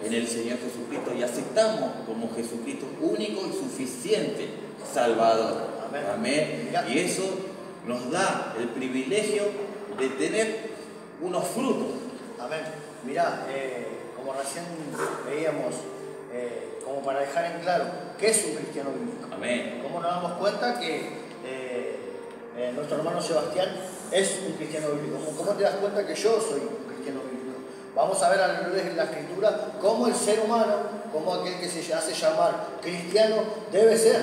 en el Señor Jesucristo y aceptamos como Jesucristo único y suficiente Salvador. Amén. Y eso nos da el privilegio de tener unos frutos. Amén. Mirá, como recién veíamos, como para dejar en claro, ¿qué es un cristiano bíblico? Amén. ¿Cómo nos damos cuenta que nuestro hermano Sebastián es un cristiano bíblico? ¿Cómo te das cuenta que yo soy un cristiano bíblico? Vamos a ver a la luz de la Escritura cómo el ser humano, cómo aquel que se hace llamar cristiano debe ser,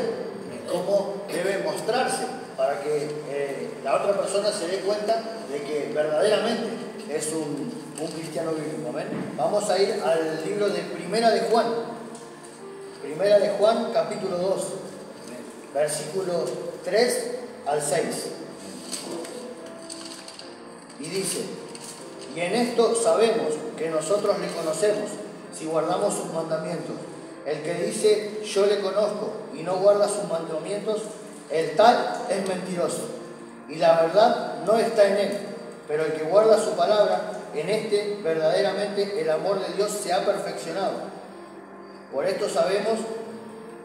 cómo debe mostrarse para que la otra persona se dé cuenta de que verdaderamente es un cristiano bíblico. ¿Amén? Vamos a ir al libro de Primera de Juan. Primera de Juan, capítulo 2, versículos 3 al 6. Y dice: y en esto sabemos que nosotros le conocemos, si guardamos sus mandamientos. El que dice, yo le conozco, y no guarda sus mandamientos, el tal es mentiroso, y la verdad no está en él. Pero el que guarda su palabra, en este verdaderamente el amor de Dios se ha perfeccionado. Por esto sabemos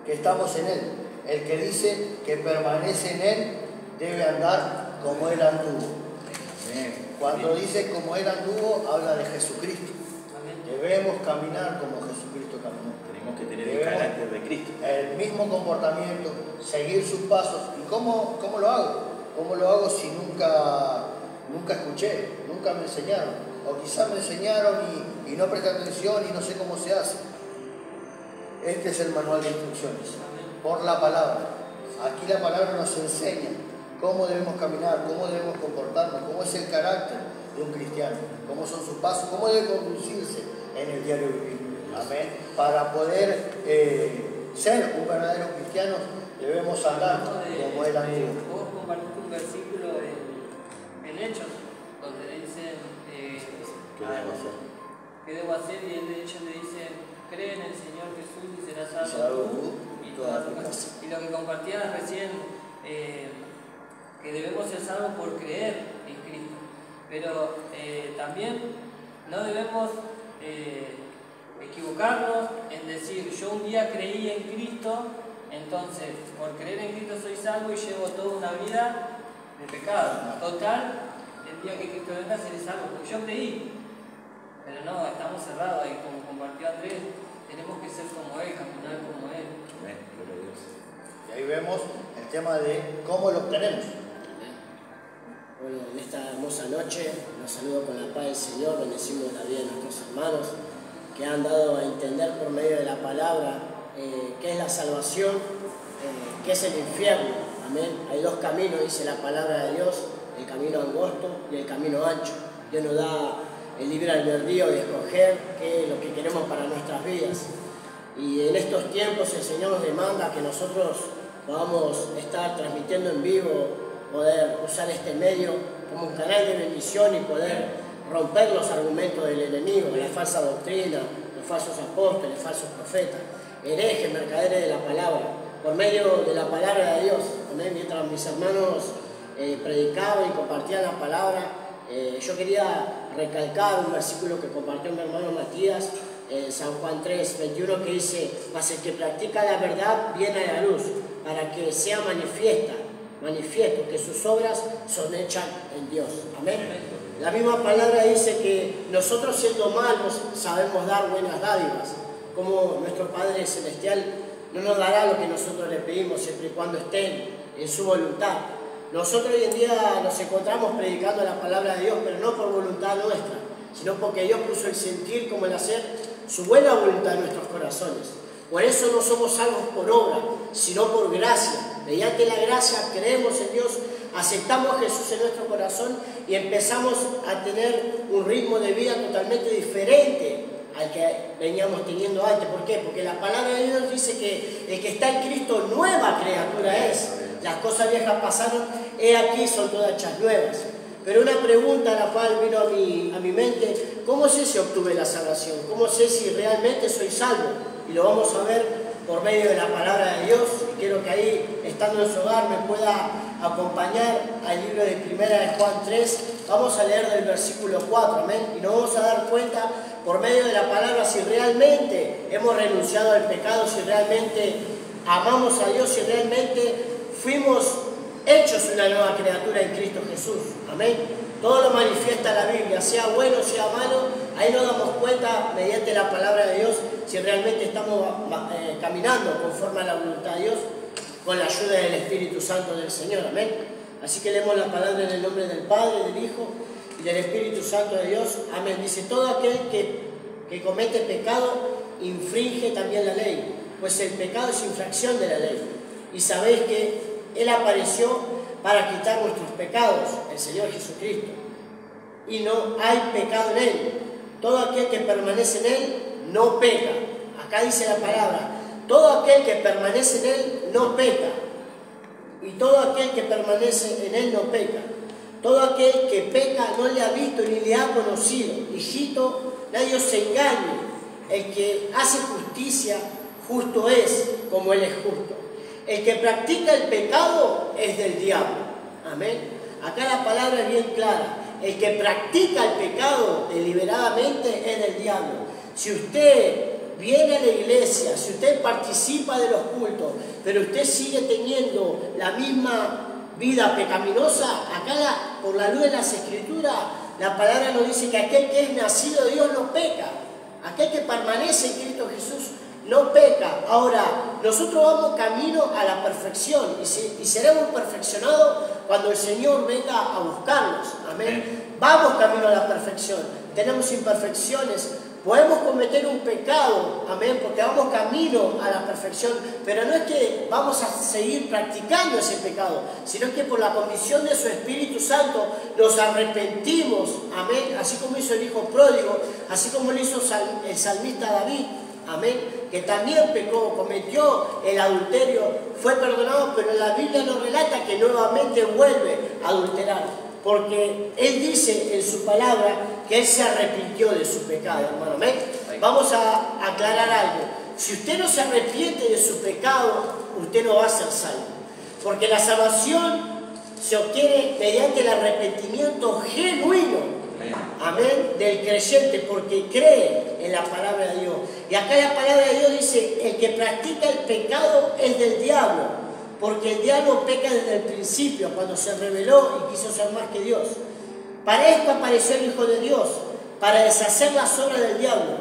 que estamos en él. El que dice que permanece en él, debe andar como él anduvo. Cuando dice como él anduvo, habla de Jesucristo. Debemos caminar como Jesucristo caminó. Tenemos que tener el carácter de Cristo. El mismo comportamiento, seguir sus pasos. ¿Y cómo lo hago? ¿Cómo lo hago si nunca escuché, nunca me enseñaron? O quizás me enseñaron y no presté atención y no sé cómo se hace. Este es el manual de instrucciones, por la palabra. Aquí la palabra nos enseña cómo debemos caminar, cómo debemos comportarnos, cómo es el carácter de un cristiano, cómo son sus pasos, cómo debe conducirse en el diario vivir. Amén. Para poder ser un verdadero cristiano, debemos andar como él anduvo. Vos compartiste un versículo en Hechos, donde dicen ¿qué debo hacer? Y ellos le dicen, cree en el Señor Jesús y serás salvo tú y toda tu casa. Y lo que compartías recién, que debemos ser salvos por creer en Cristo. Pero también no debemos equivocarnos en decir, yo un día creí en Cristo, entonces por creer en Cristo soy salvo y llevo toda una vida de pecado. Total, el día que Cristo venga seré salvo, porque yo creí. Pero no, estamos cerrados y como compartió Andrés, tenemos que ser como Él, caminar como Él. Y ahí vemos el tema de cómo lo obtenemos. Bueno, en esta hermosa noche los saludo con la paz del Señor, bendecimos la vida de nuestros hermanos que han dado a entender por medio de la palabra qué es la salvación, qué es el infierno. Amén. Hay dos caminos, dice la palabra de Dios, el camino angosto y el camino ancho. Dios nos da el libre albedrío de escoger qué es lo que queremos para nuestras vidas. Y en estos tiempos el Señor nos demanda que nosotros podamos estar transmitiendo en vivo, poder usar este medio como un canal de bendición y poder romper los argumentos del enemigo, la falsa doctrina, los falsos apóstoles, falsos profetas, herejes, mercaderes de la palabra, por medio de la palabra de Dios. Amén. Mientras mis hermanos predicaban y compartían la palabra, yo quería recalcar un versículo que compartió mi hermano Matías, San Juan 3, 21, que dice: mas el que practica la verdad viene a la luz, para que sea manifiesto que sus obras son hechas en Dios. Amén. La misma palabra dice que nosotros, siendo malos, sabemos dar buenas dádivas, como nuestro Padre Celestial no nos dará lo que nosotros le pedimos siempre y cuando estén en su voluntad. Nosotros hoy en día nos encontramos predicando la palabra de Dios, pero no por voluntad nuestra, sino porque Dios puso el sentir como el hacer su buena voluntad en nuestros corazones. Por eso no somos salvos por obra, sino por gracia. Mediante la gracia creemos en Dios, aceptamos a Jesús en nuestro corazón y empezamos a tener un ritmo de vida totalmente diferente al que veníamos teniendo antes. ¿Por qué? Porque la palabra de Dios dice que el que está en Cristo nueva criatura es. Las cosas viejas pasaron, he aquí son todas hechas nuevas. Pero una pregunta a la cual vino a mi mente: ¿cómo sé si obtuve la salvación? ¿Cómo sé si realmente soy salvo? Y lo vamos a ver por medio de la palabra de Dios. Y quiero que ahí, estando en su hogar, me pueda acompañar al libro de 1 de Juan 3. Vamos a leer del versículo 4, amén. Y nos vamos a dar cuenta por medio de la palabra si realmente hemos renunciado al pecado, si realmente amamos a Dios, si realmente fuimos hechos una nueva criatura en Cristo Jesús, amén. Todo lo manifiesta la Biblia, sea bueno, sea malo. Ahí nos damos cuenta mediante la palabra de Dios si realmente estamos caminando conforme a la voluntad de Dios, con la ayuda del Espíritu Santo del Señor, amén. Así que leemos la palabra en el nombre del Padre, del Hijo y del Espíritu Santo de Dios, amén. Dice: todo aquel que comete pecado infringe también la ley, pues el pecado es infracción de la ley. Y sabéis que Él apareció para quitar nuestros pecados, el Señor Jesucristo, y no hay pecado en Él. Todo aquel que permanece en Él no peca. Acá dice la palabra: todo aquel que permanece en Él no peca, y todo aquel que permanece en Él no peca. Todo aquel que peca no le ha visto ni le ha conocido. Hijito, nadie os engañe. El que hace justicia, justo es, como Él es justo. El que practica el pecado es del diablo. Amén. Acá la palabra es bien clara. El que practica el pecado deliberadamente es del diablo. Si usted viene a la iglesia, si usted participa de los cultos, pero usted sigue teniendo la misma vida pecaminosa, acá por la luz de las Escrituras, la palabra nos dice que aquel que es nacido de Dios no peca. Aquel que permanece en Cristo Jesús no peca. Ahora, nosotros vamos camino a la perfección y seremos perfeccionados cuando el Señor venga a buscarnos. Amén. Vamos camino a la perfección. Tenemos imperfecciones. Podemos cometer un pecado, amén, porque vamos camino a la perfección, pero no es que vamos a seguir practicando ese pecado, sino que por la convicción de su Espíritu Santo nos arrepentimos, amén, así como hizo el hijo pródigo, así como lo hizo el salmista David, amén, que también pecó, cometió el adulterio, fue perdonado, pero la Biblia nos relata que nuevamente vuelve a adulterar. Porque Él dice en su palabra que Él se arrepintió de su pecado, hermano. ¿Amén? Vamos a aclarar algo. Si usted no se arrepiente de su pecado, usted no va a ser salvo. Porque la salvación se obtiene mediante el arrepentimiento genuino, amén, del creyente, porque cree en la palabra de Dios. Y acá la palabra de Dios dice: el que practica el pecado es del diablo. Porque el diablo peca desde el principio, cuando se rebeló y quiso ser más que Dios. Para esto apareció el Hijo de Dios, para deshacer las obras del diablo.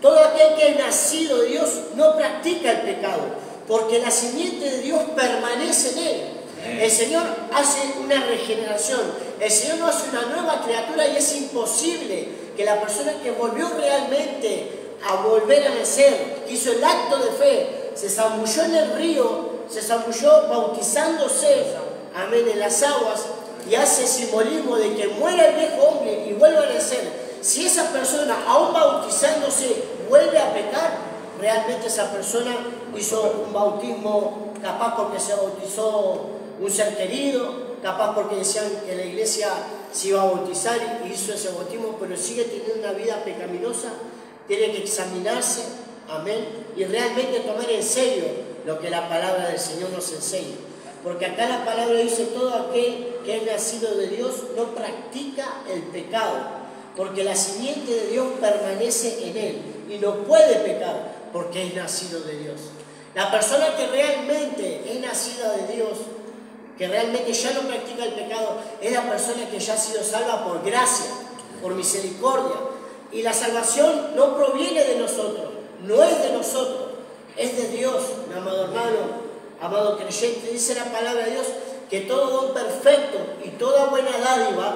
Todo aquel que es nacido de Dios no practica el pecado, porque la simiente de Dios permanece en él. El Señor hace una regeneración, el Señor no hace una nueva criatura, y es imposible que la persona que volvió realmente a volver a nacer, que hizo el acto de fe, se zambulló en el río, se zambulló bautizándose, amén, en las aguas, y hace simbolismo de que muera el viejo hombre y vuelva a nacer. Si esa persona, aún bautizándose, vuelve a pecar, realmente esa persona hizo un bautismo, capaz porque se bautizó un ser querido, capaz porque decían que la iglesia se iba a bautizar y hizo ese bautismo, pero sigue teniendo una vida pecaminosa. Tiene que examinarse, amén, y realmente tomar en serio lo que la palabra del Señor nos enseña. Porque acá la palabra dice: todo aquel que es nacido de Dios no practica el pecado, porque la simiente de Dios permanece en él y no puede pecar porque es nacido de Dios. La persona que realmente es nacida de Dios, que realmente ya no practica el pecado, es la persona que ya ha sido salva por gracia, por misericordia. Y la salvación no proviene de nosotros, no es de nosotros, es de Dios, mi amado hermano, amado creyente. Dice la palabra de Dios que todo don perfecto y toda buena dádiva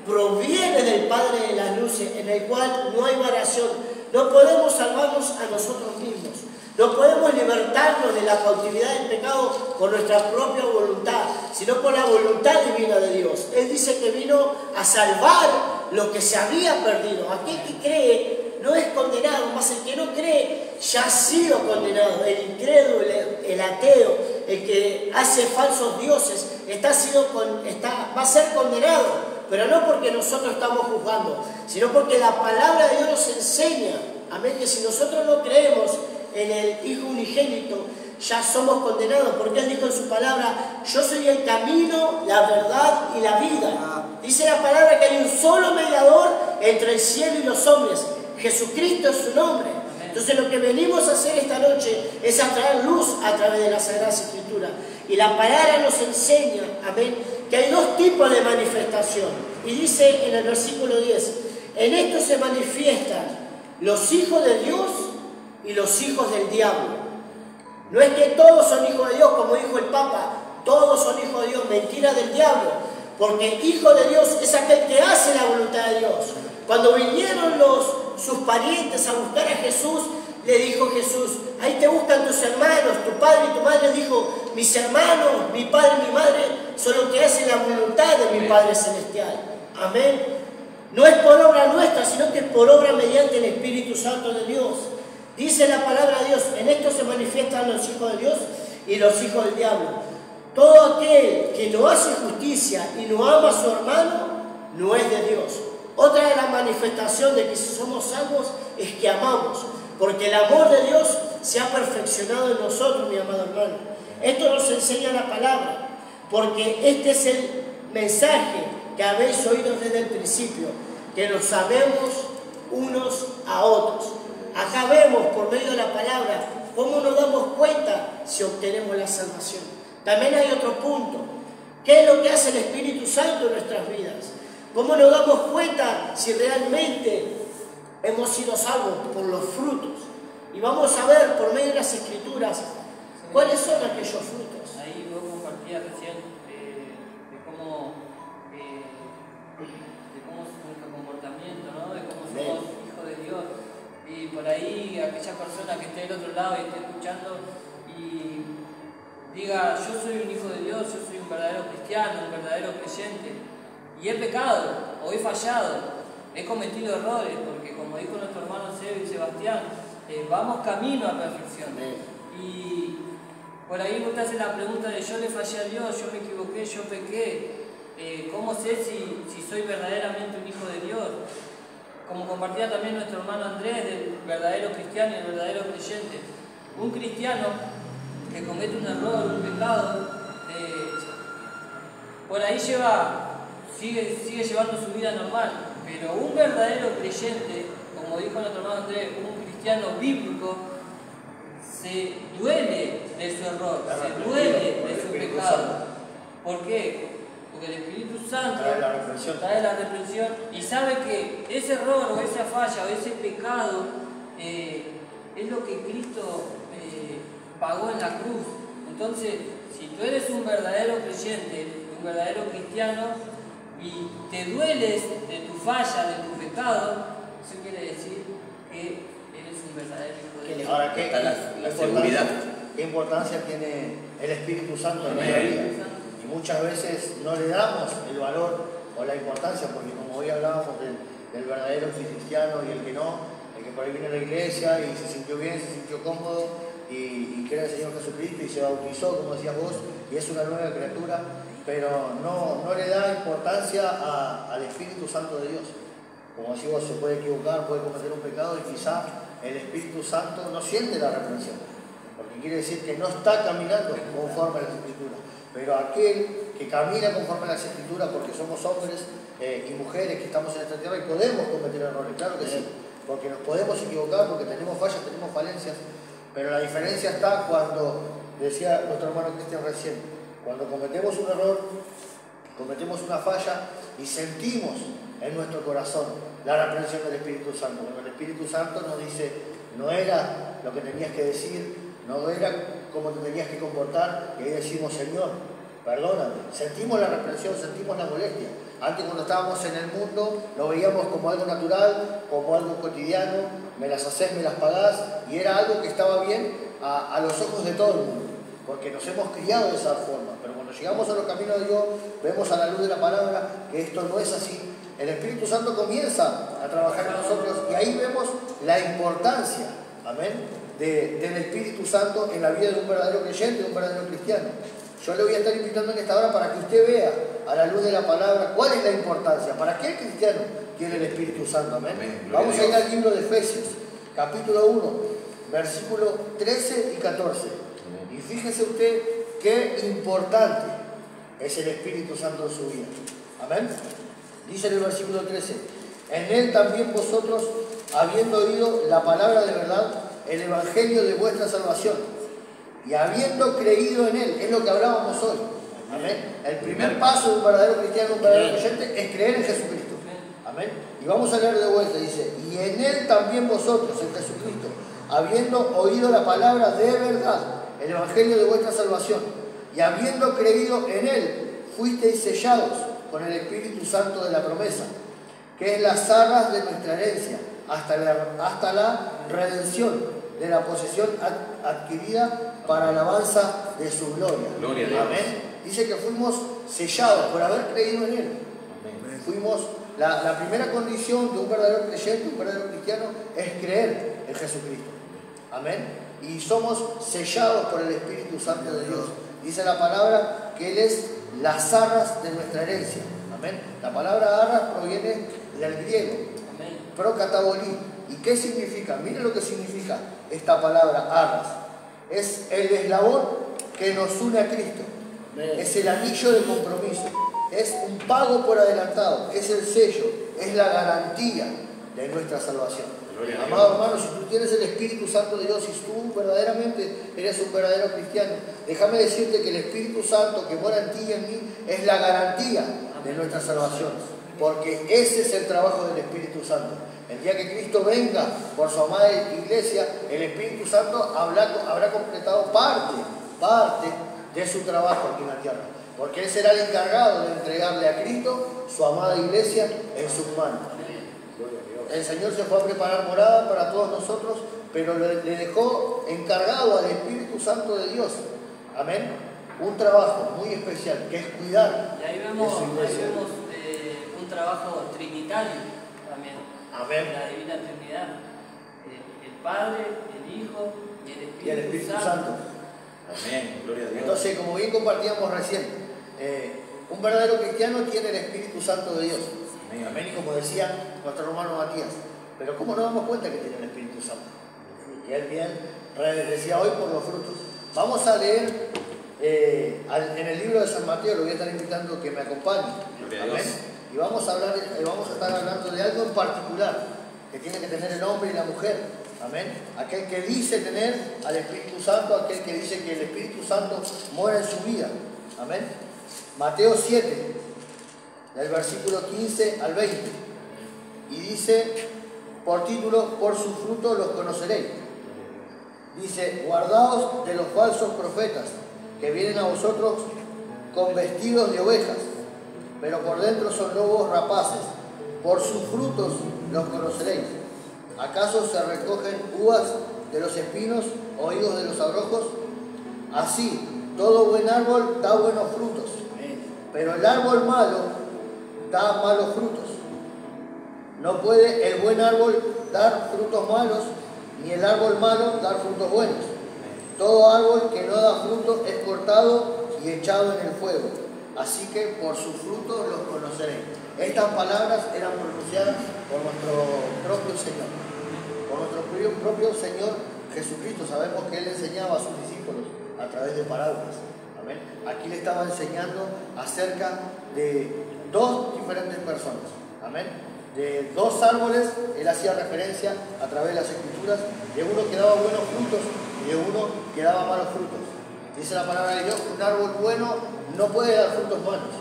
proviene del Padre de las luces, en el cual no hay variación. No podemos salvarnos a nosotros mismos. No podemos libertarnos de la cautividad del pecado por nuestra propia voluntad, sino por la voluntad divina de Dios. Él dice que vino a salvar lo que se había perdido. Aquel que cree no es condenado, mas el que no cree ya ha sido condenado. El incrédulo, el ateo, el que hace falsos dioses, va a ser condenado. Pero no porque nosotros estamos juzgando, sino porque la palabra de Dios nos enseña, amén, que si nosotros no creemos en el Hijo unigénito, ya somos condenados, porque Él dijo en su palabra: yo soy el camino, la verdad y la vida. Dice la palabra que hay un solo mediador entre el cielo y los hombres, Jesucristo es su nombre. Entonces lo que venimos a hacer esta noche es a traer luz a través de las Sagradas Escrituras. Y la palabra nos enseña, amén, que hay dos tipos de manifestación. Y dice en el versículo 10, en esto se manifiestan los hijos de Dios y los hijos del diablo. No es que todos son hijos de Dios, como dijo el Papa, todos son hijos de Dios, mentira del diablo. Porque hijo de Dios es aquel que hace la voluntad de Dios. Cuando vinieron sus parientes a buscar a Jesús, le dijo Jesús: ahí te buscan tus hermanos, tu padre y tu madre. Dijo: mis hermanos, mi padre y mi madre son los que hacen la voluntad de mi Padre Celestial. Amén. No es por obra nuestra, sino que es por obra mediante el Espíritu Santo de Dios. Dice la palabra de Dios: en esto se manifiestan los hijos de Dios y los hijos del diablo. Todo aquel que no hace justicia y no ama a su hermano, no es de Dios. Otra de las manifestaciones de que somos salvos es que amamos, porque el amor de Dios se ha perfeccionado en nosotros, mi amado hermano. Esto nos enseña la palabra, porque este es el mensaje que habéis oído desde el principio, que nos amemos unos a otros. Acá vemos por medio de la palabra cómo nos damos cuenta si obtenemos la salvación. También hay otro punto: ¿qué es lo que hace el Espíritu Santo en nuestras vidas? ¿Cómo nos damos cuenta si realmente hemos sido salvos? Por los frutos. Y vamos a ver por medio de las Escrituras cuáles son aquellos frutos. Ahí vos compartías recién de cómo es nuestro comportamiento, ¿no? De cómo somos hijos de Dios. Y por ahí aquella persona que esté del otro lado y esté escuchando y diga: yo soy un hijo de Dios, yo soy un verdadero cristiano, un verdadero creyente, y he pecado, o he fallado, he cometido errores, porque como dijo nuestro hermano Seb y Sebastián, vamos camino a perfección. Y por ahí vos te haces la pregunta de: yo le fallé a Dios, yo me equivoqué, yo pequé, ¿cómo sé si soy verdaderamente un hijo de Dios? Como compartía también nuestro hermano Andrés, del verdadero cristiano y el verdadero creyente. Un cristiano que comete un error, un pecado, por ahí sigue llevando su vida normal, pero un verdadero creyente, como dijo nuestro hermano Andrés, un cristiano bíblico, se duele de su error, se duele de su pecado. ¿Por qué? Porque el Espíritu Santo trae la reprensión y sabe que ese error o esa falla o ese pecado es lo que Cristo pagó en la cruz. Entonces, si tú eres un verdadero creyente, un verdadero cristiano, y te dueles de tu falla, de tu pecado, eso quiere decir que eres un verdadero hijo de Dios. Ahora, ¿qué importancia tiene el Espíritu Santo en nuestra vida? Y muchas veces no le damos el valor o la importancia, porque como hoy hablábamos del verdadero cristiano y el que no, el que por ahí viene a la iglesia y se sintió bien, se sintió cómodo y cree en el Señor Jesucristo y se bautizó, como decías vos, y es una nueva criatura, pero no le da importancia al Espíritu Santo de Dios. Como decís vos, se puede equivocar, puede cometer un pecado y quizá el Espíritu Santo no siente la reprensión, porque quiere decir que no está caminando conforme a las Escrituras. Pero aquel que camina conforme a las Escrituras, porque somos hombres y mujeres que estamos en esta tierra y podemos cometer errores, claro que sí, porque nos podemos equivocar, porque tenemos fallas, tenemos falencias, pero la diferencia está cuando, decía nuestro hermano Cristian recién, cuando cometemos un error, cometemos una falla y sentimos en nuestro corazón la reprensión del Espíritu Santo. Cuando el Espíritu Santo nos dice: no era lo que tenías que decir, no era cómo te tenías que comportar, y ahí decimos: Señor, perdóname. Sentimos la reprensión, sentimos la molestia. Antes, cuando estábamos en el mundo, lo veíamos como algo natural, como algo cotidiano, me las hacés, me las pagás, y era algo que estaba bien a los ojos de todo el mundo, porque nos hemos criado de esa forma. Pero cuando llegamos a los caminos de Dios, vemos a la luz de la palabra que esto no es así. El Espíritu Santo comienza a trabajar en nosotros, y ahí vemos la importancia, amén, del Espíritu Santo en la vida de un verdadero creyente, de un verdadero cristiano. Yo le voy a estar invitando en esta hora para que usted vea a la luz de la palabra cuál es la importancia, para qué el cristiano quiere el Espíritu Santo. Amén. Amén. Vamos a ir al libro de Efesios, capítulo 1, versículos 13 y 14. Y fíjese usted qué importante es el Espíritu Santo en su vida. Amén. Dice en el versículo 13: en él también vosotros, habiendo oído la palabra de verdad, el evangelio de vuestra salvación, y habiendo creído en él, es lo que hablábamos hoy. Amén. El primer paso de un verdadero cristiano, un verdadero creyente, es creer en Jesucristo. Amén. Y vamos a leer de vuelta, dice: y en él también vosotros, en Jesucristo, habiendo oído la palabra de verdad, el evangelio de vuestra salvación, y habiendo creído en él, fuisteis sellados con el Espíritu Santo de la promesa, que es las arras de nuestra herencia, hasta la redención de la posesión adquirida para alabanza de su gloria. Gloria a Dios. Amén. Dice que fuimos sellados por haber creído en él. Amén. Fuimos, la primera condición de un verdadero creyente, un verdadero cristiano, es creer en Jesucristo. Amén. Y somos sellados por el Espíritu Santo de Dios. Dice la palabra que Él es las arras de nuestra herencia. Amén. La palabra arras proviene del griego. Amén. Procatabolí. ¿Y qué significa? Mire lo que significa esta palabra arras. Es el eslabón que nos une a Cristo. Es el anillo de compromiso. Es un pago por adelantado. Es el sello. Es la garantía de nuestra salvación. Amado hermano, si tú tienes el Espíritu Santo de Dios, si tú verdaderamente eres un verdadero cristiano, déjame decirte que el Espíritu Santo que mora en ti y en mí es la garantía de nuestra salvación. Porque ese es el trabajo del Espíritu Santo. El día que Cristo venga por su amada iglesia, el Espíritu Santo habrá completado parte de su trabajo aquí en la tierra. Porque Él será el encargado de entregarle a Cristo su amada iglesia en sus manos. El Señor se fue a preparar morada para todos nosotros, pero le dejó encargado al Espíritu Santo de Dios. Amén. Un trabajo muy especial, que es cuidar Y ahí de vemos, su iglesia. un trabajo trinitario también. Amén. La Divina Trinidad. El Padre, el Hijo y el Espíritu Santo. Amén. Gloria a Dios. Entonces, como bien compartíamos recién, un verdadero cristiano tiene el Espíritu Santo de Dios. Amén. Y como decía nuestro hermano Matías, pero ¿cómo nos damos cuenta que tiene el Espíritu Santo? Y él bien decía hoy por los frutos. Vamos a leer en el libro de San Mateo, lo voy a estar invitando que me acompañe. Amén. Y vamos a estar hablando de algo en particular que tiene que tener el hombre y la mujer. Amén. Aquel que dice tener al Espíritu Santo, aquel que dice que el Espíritu Santo mora en su vida. Amén. Mateo 7, del versículo 15 al 20. Y dice por título: por sus frutos los conoceréis. Dice: guardaos de los falsos profetas que vienen a vosotros con vestidos de ovejas, pero por dentro son lobos rapaces. Por sus frutos los conoceréis. ¿Acaso se recogen uvas de los espinos o higos de los abrojos? Así, todo buen árbol da buenos frutos, pero el árbol malo da malos frutos. No puede el buen árbol dar frutos malos, ni el árbol malo dar frutos buenos. Todo árbol que no da fruto es cortado y echado en el fuego. Así que por sus frutos los conoceréis. Estas palabras eran pronunciadas por nuestro propio Señor, por nuestro propio Señor Jesucristo. Sabemos que Él enseñaba a sus discípulos a través de parábolas. Amén. Aquí le estaba enseñando acerca de dos diferentes personas. Amén. De dos árboles, Él hacía referencia a través de las Escrituras, de uno que daba buenos frutos y de uno que daba malos frutos. Dice la palabra de Dios que un árbol bueno no puede dar frutos malos,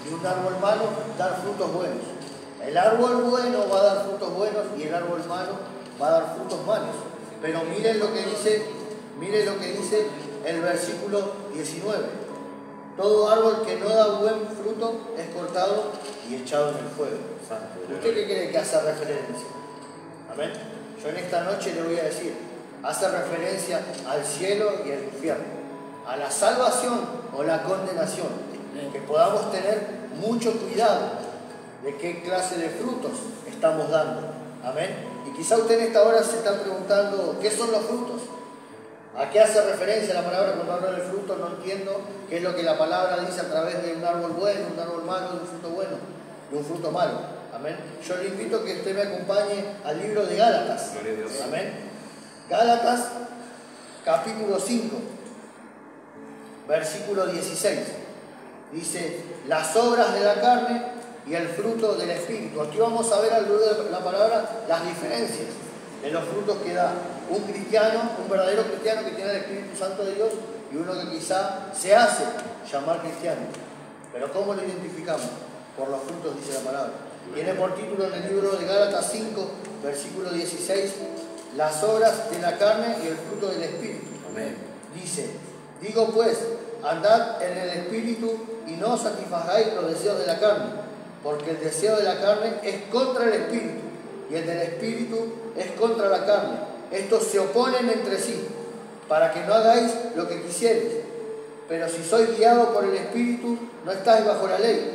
y un árbol malo dar frutos buenos. El árbol bueno va a dar frutos buenos y el árbol malo va a dar frutos malos. Pero miren lo que dice el versículo 19. Todo árbol que no da buen fruto es cortado y echado en el fuego. ¿Usted qué cree que hace referencia? Amén. Yo en esta noche le voy a decir, hace referencia al cielo y al infierno, a la salvación o la condenación, que podamos tener mucho cuidado de qué clase de frutos estamos dando. Amén. Y quizá usted en esta hora se está preguntando, ¿qué son los frutos? ¿A qué hace referencia la palabra cuando habla de fruto? No entiendo qué es lo que la palabra dice a través de un árbol bueno, un árbol malo, de un fruto bueno, de un fruto malo. Amén. Yo le invito a que usted me acompañe al libro de Gálatas. Amén. Gálatas, capítulo 5, versículo 16. Dice, las obras de la carne y el fruto del Espíritu. Aquí vamos a ver al luz de la palabra las diferencias de los frutos que da un cristiano, un verdadero cristiano que tiene el Espíritu Santo de Dios, y uno que quizá se hace llamar cristiano. Pero ¿cómo lo identificamos? Por los frutos, dice la palabra. Tiene por título en el libro de Gálatas 5, versículo 16, las obras de la carne y el fruto del Espíritu. Amén. Dice, digo pues, andad en el Espíritu y no satisfagáis los deseos de la carne, porque el deseo de la carne es contra el Espíritu y el del Espíritu es contra la carne. Estos se oponen entre sí, para que no hagáis lo que quisierais. Pero si sois guiados por el Espíritu, no estáis bajo la ley.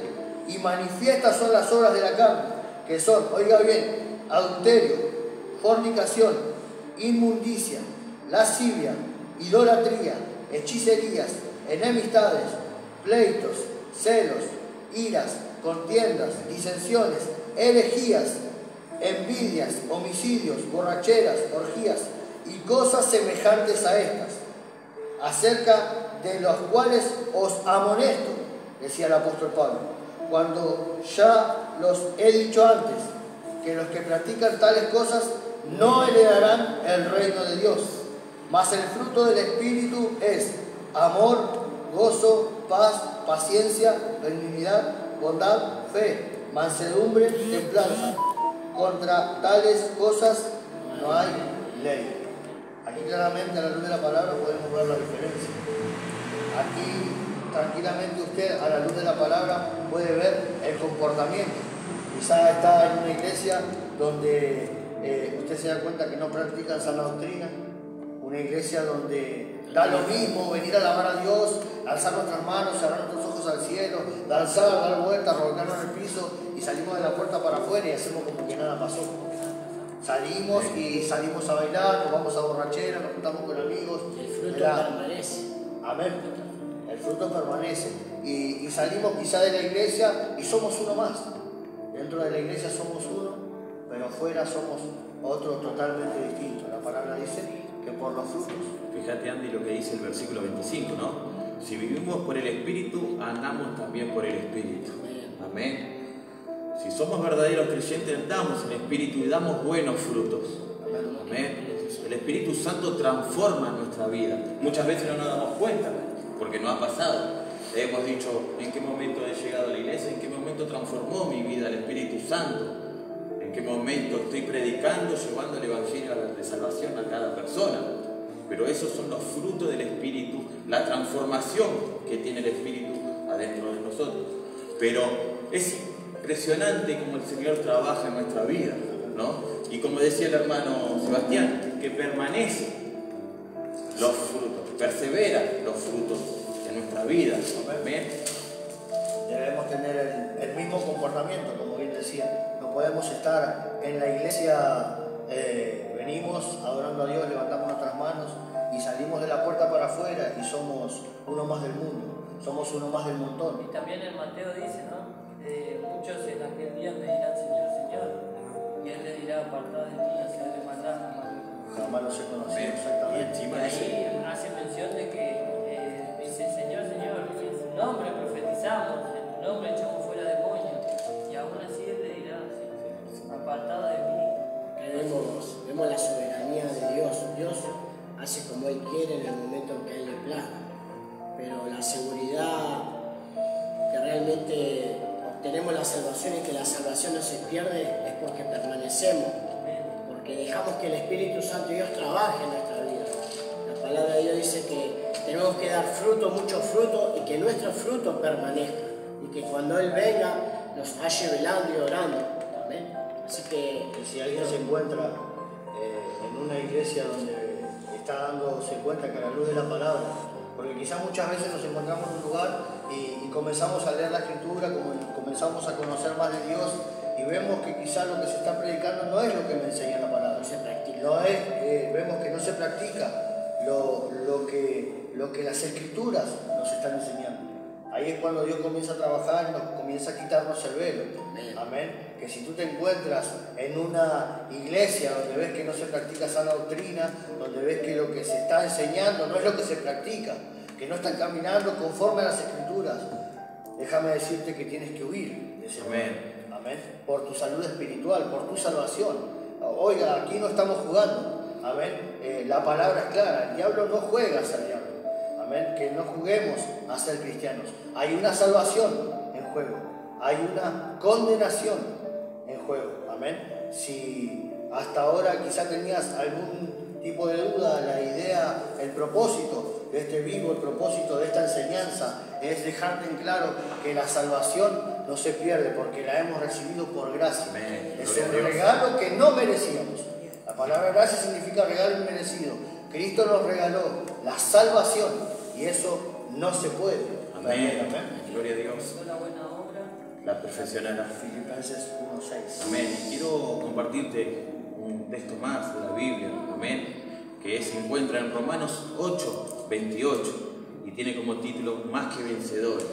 Y manifiestas son las obras de la carne, que son, oiga bien, adulterio, fornicación, inmundicia, lascivia, idolatría, hechicerías, enemistades, pleitos, celos, iras, contiendas, disensiones, herejías, envidias, homicidios, borracheras, orgías y cosas semejantes a estas, acerca de los cuales os amonesto, decía el apóstol Pablo, cuando ya los he dicho antes, que los que practican tales cosas no heredarán el reino de Dios. Mas el fruto del Espíritu es amor, gozo, paz, paciencia, benignidad, bondad, fe, mansedumbre, templanza. Contra tales cosas no hay ley. Aquí claramente a la luz de la palabra podemos ver la diferencia. Aquí tranquilamente usted a la luz de la palabra puede ver el comportamiento. Quizá está en una iglesia donde usted se da cuenta que no practican sana doctrina, una iglesia donde da lo mismo venir a alabar a Dios, alzar nuestras manos, cerrar nuestros ojos al cielo, danzar, dar vueltas, revolcarnos en el piso y salimos de la puerta para afuera y hacemos como que nada pasó. Salimos y salimos a bailar, nos vamos a borrachera, nos juntamos con amigos. El fruto permanece. Amén. El fruto permanece. Y salimos quizá de la iglesia y somos uno más. Dentro de la iglesia somos uno, pero fuera somos otro totalmente distinto. La palabra dice que por los frutos. Fíjate, Andy, lo que dice el versículo 25, ¿no? Si vivimos por el Espíritu, andamos también por el Espíritu. Amén. Si somos verdaderos creyentes, andamos en el Espíritu y damos buenos frutos. Amén. El Espíritu Santo transforma nuestra vida. Muchas veces no nos damos cuenta, porque no ha pasado. Hemos dicho, ¿en qué momento he llegado a la iglesia? ¿En qué momento transformó mi vida el Espíritu Santo? ¿En qué momento estoy predicando, llevando el Evangelio de salvación a cada persona? Pero esos son los frutos del Espíritu, la transformación que tiene el Espíritu adentro de nosotros. Pero es impresionante cómo el Señor trabaja en nuestra vida, ¿no? Y como decía el hermano Sebastián, que permanece los frutos, persevera los frutos de nuestra vida. Amén. Debemos tener el mismo comportamiento, como bien decía. No podemos estar en la iglesia, venimos adorando a Dios, levantamos nuestras manos y salimos de la puerta para afuera y somos uno más del mundo, somos uno más del montón. Y también el Mateo dice, ¿no? Muchos en aquel día me dirán Señor, Señor, y Él le dirá, apartad de mí, hacia de maldad, jamás los he conocido. Exactamente. Y ahí hace mención de que dice, Señor, Señor, en su nombre profetizamos, en tu nombre echamos fuera demonios, y aún así Él le dirá, apartado de mí. Vemos la soberanía de Dios. Dios hace como Él quiere en el momento en que a Él le plazca, pero la seguridad que realmente obtenemos la salvación y que la salvación no se pierde es porque permanecemos, porque dejamos que el Espíritu Santo de Dios trabaje en nuestra vida. La palabra de Dios dice que tenemos que dar fruto, mucho fruto, y que nuestro fruto permanezca. Y que cuando Él venga, nos halle velando y orando. Amén. Así que... Y si alguien se encuentra en una iglesia donde está dándose cuenta que a la luz de la palabra, porque quizás muchas veces nos encontramos en un lugar y comenzamos a leer la Escritura, comenzamos a conocer más de Dios, y vemos que quizás lo que se está predicando no es lo que me enseña la palabra. No se practica. No es, vemos que no se practica lo que las Escrituras nos están enseñando. Ahí es cuando Dios comienza a trabajar y nos comienza a quitarnos el velo. Amén. Que si tú te encuentras en una iglesia donde ves que no se practica sana doctrina, donde ves que lo que se está enseñando no es lo que se practica, que no están caminando conforme a las Escrituras, déjame decirte que tienes que huir de ese lugar. Amén. Por tu salud espiritual, por tu salvación. Oiga, aquí no estamos jugando. Amén. La palabra es clara. El diablo no juega hacia el diablo. Amén. Que no juguemos a ser cristianos. Hay una salvación en juego. Hay una condenación en juego. Amén. Si hasta ahora quizá tenías algún tipo de duda, la idea, el propósito de este vivo, el propósito de esta enseñanza es dejarte en claro que la salvación no se pierde porque la hemos recibido por gracia. Amén. Es un regalo que no merecíamos. La palabra gracia significa regalo inmerecido. Cristo nos regaló la salvación y eso no se puede. Amén. Gloria a Dios. Una buena obra. La perfeccionará. Filipenses 1:6. Amén. Quiero compartirte un texto más de la Biblia. Amén. Que se encuentra en Romanos 8:28 y tiene como título Más que vencedores.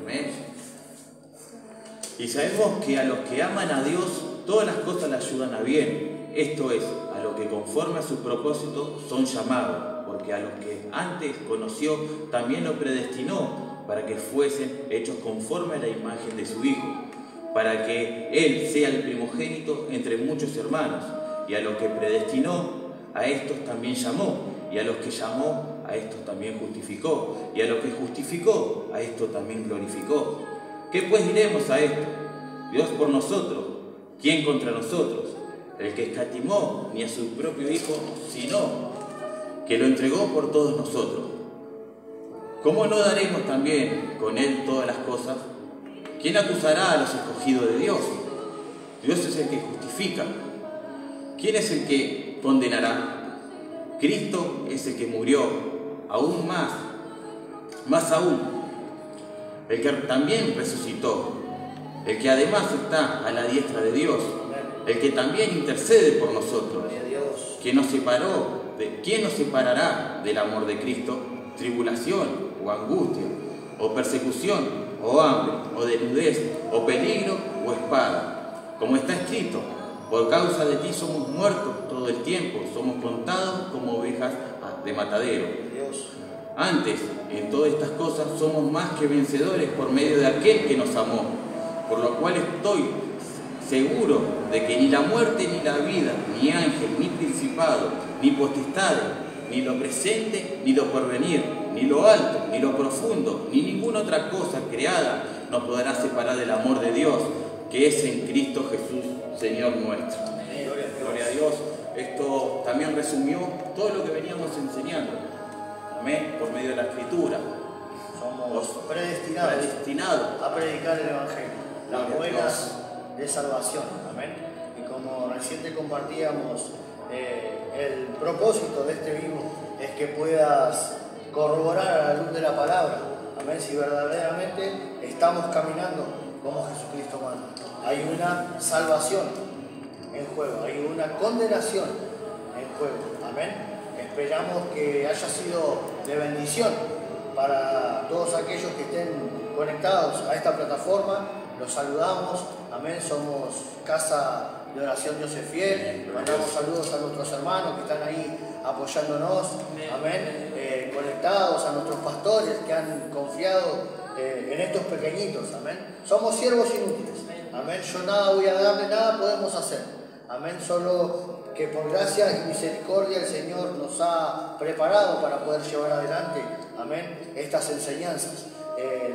Amén. Y sabemos que a los que aman a Dios, todas las cosas le ayudan a bien. Esto es, a los que conforme a su propósito son llamados, porque a los que antes conoció, también los predestinó para que fuesen hechos conforme a la imagen de su Hijo, para que Él sea el primogénito entre muchos hermanos. Y a los que predestinó, a estos también llamó, y a los que llamó, a estos también justificó, y a los que justificó, a estos también glorificó. ¿Qué pues diremos a esto? Dios por nosotros, ¿quién contra nosotros? El que escatimó ni a su propio Hijo, sino que lo entregó por todos nosotros. ¿Cómo no daremos también con Él todas las cosas? ¿Quién acusará a los escogidos de Dios? Dios es el que justifica. ¿Quién es el que condenará? Cristo es el que murió, aún más aún, el que también resucitó, el que además está a la diestra de Dios, el que también intercede por nosotros. ¿Quién nos separará del amor de Cristo? Tribulación, o angustia, o persecución, o hambre, o desnudez, o peligro, o espada. Como está escrito, por causa de ti somos muertos todo el tiempo, somos contados como ovejas de matadero. Antes, en todas estas cosas, somos más que vencedores por medio de aquel que nos amó, por lo cual estoy seguro de que ni la muerte ni la vida, ni ángel, ni principado, ni potestades, ni lo presente, ni lo porvenir, ni lo alto, ni lo profundo, ni ninguna otra cosa creada nos podrá separar del amor de Dios, que es en Cristo Jesús, Señor nuestro. Gloria a Dios. Esto también resumió todo lo que veníamos enseñando. Amén. Por medio de la Escritura. Somos predestinados a predicar el Evangelio, las buenas de salvación. Amén. Y como recién compartíamos, el propósito de este vivo es que puedas corroborar a la luz de la palabra. Amén. Si verdaderamente estamos caminando como Jesucristo manda. Hay una salvación en juego, hay una condenación en juego. Amén. Esperamos que haya sido de bendición para todos aquellos que estén conectados a esta plataforma. Los saludamos. Amén. Somos Casa de Oración Dios es Fiel. Mandamos saludos a nuestros hermanos que están ahí apoyándonos. Amén. Conectados a nuestros pastores que han confiado en estos pequeñitos. Amén. Somos siervos inútiles. Amén. Yo nada voy a darle, nada podemos hacer. Amén. Solo que por gracia y misericordia el Señor nos ha preparado para poder llevar adelante, amén, estas enseñanzas.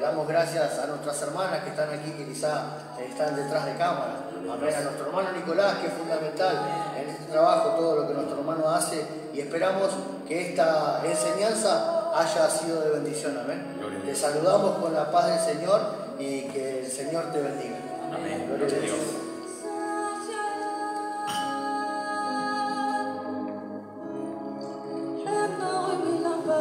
Damos gracias a nuestras hermanas que están aquí, que quizá están detrás de cámara. Amén. A nuestro hermano Nicolás, que es fundamental en este trabajo, todo lo que nuestro hermano hace, y esperamos que esta enseñanza haya sido de bendición. Amén. Te saludamos con la paz del Señor y que el Señor te bendiga. Amén. Gloria a Dios.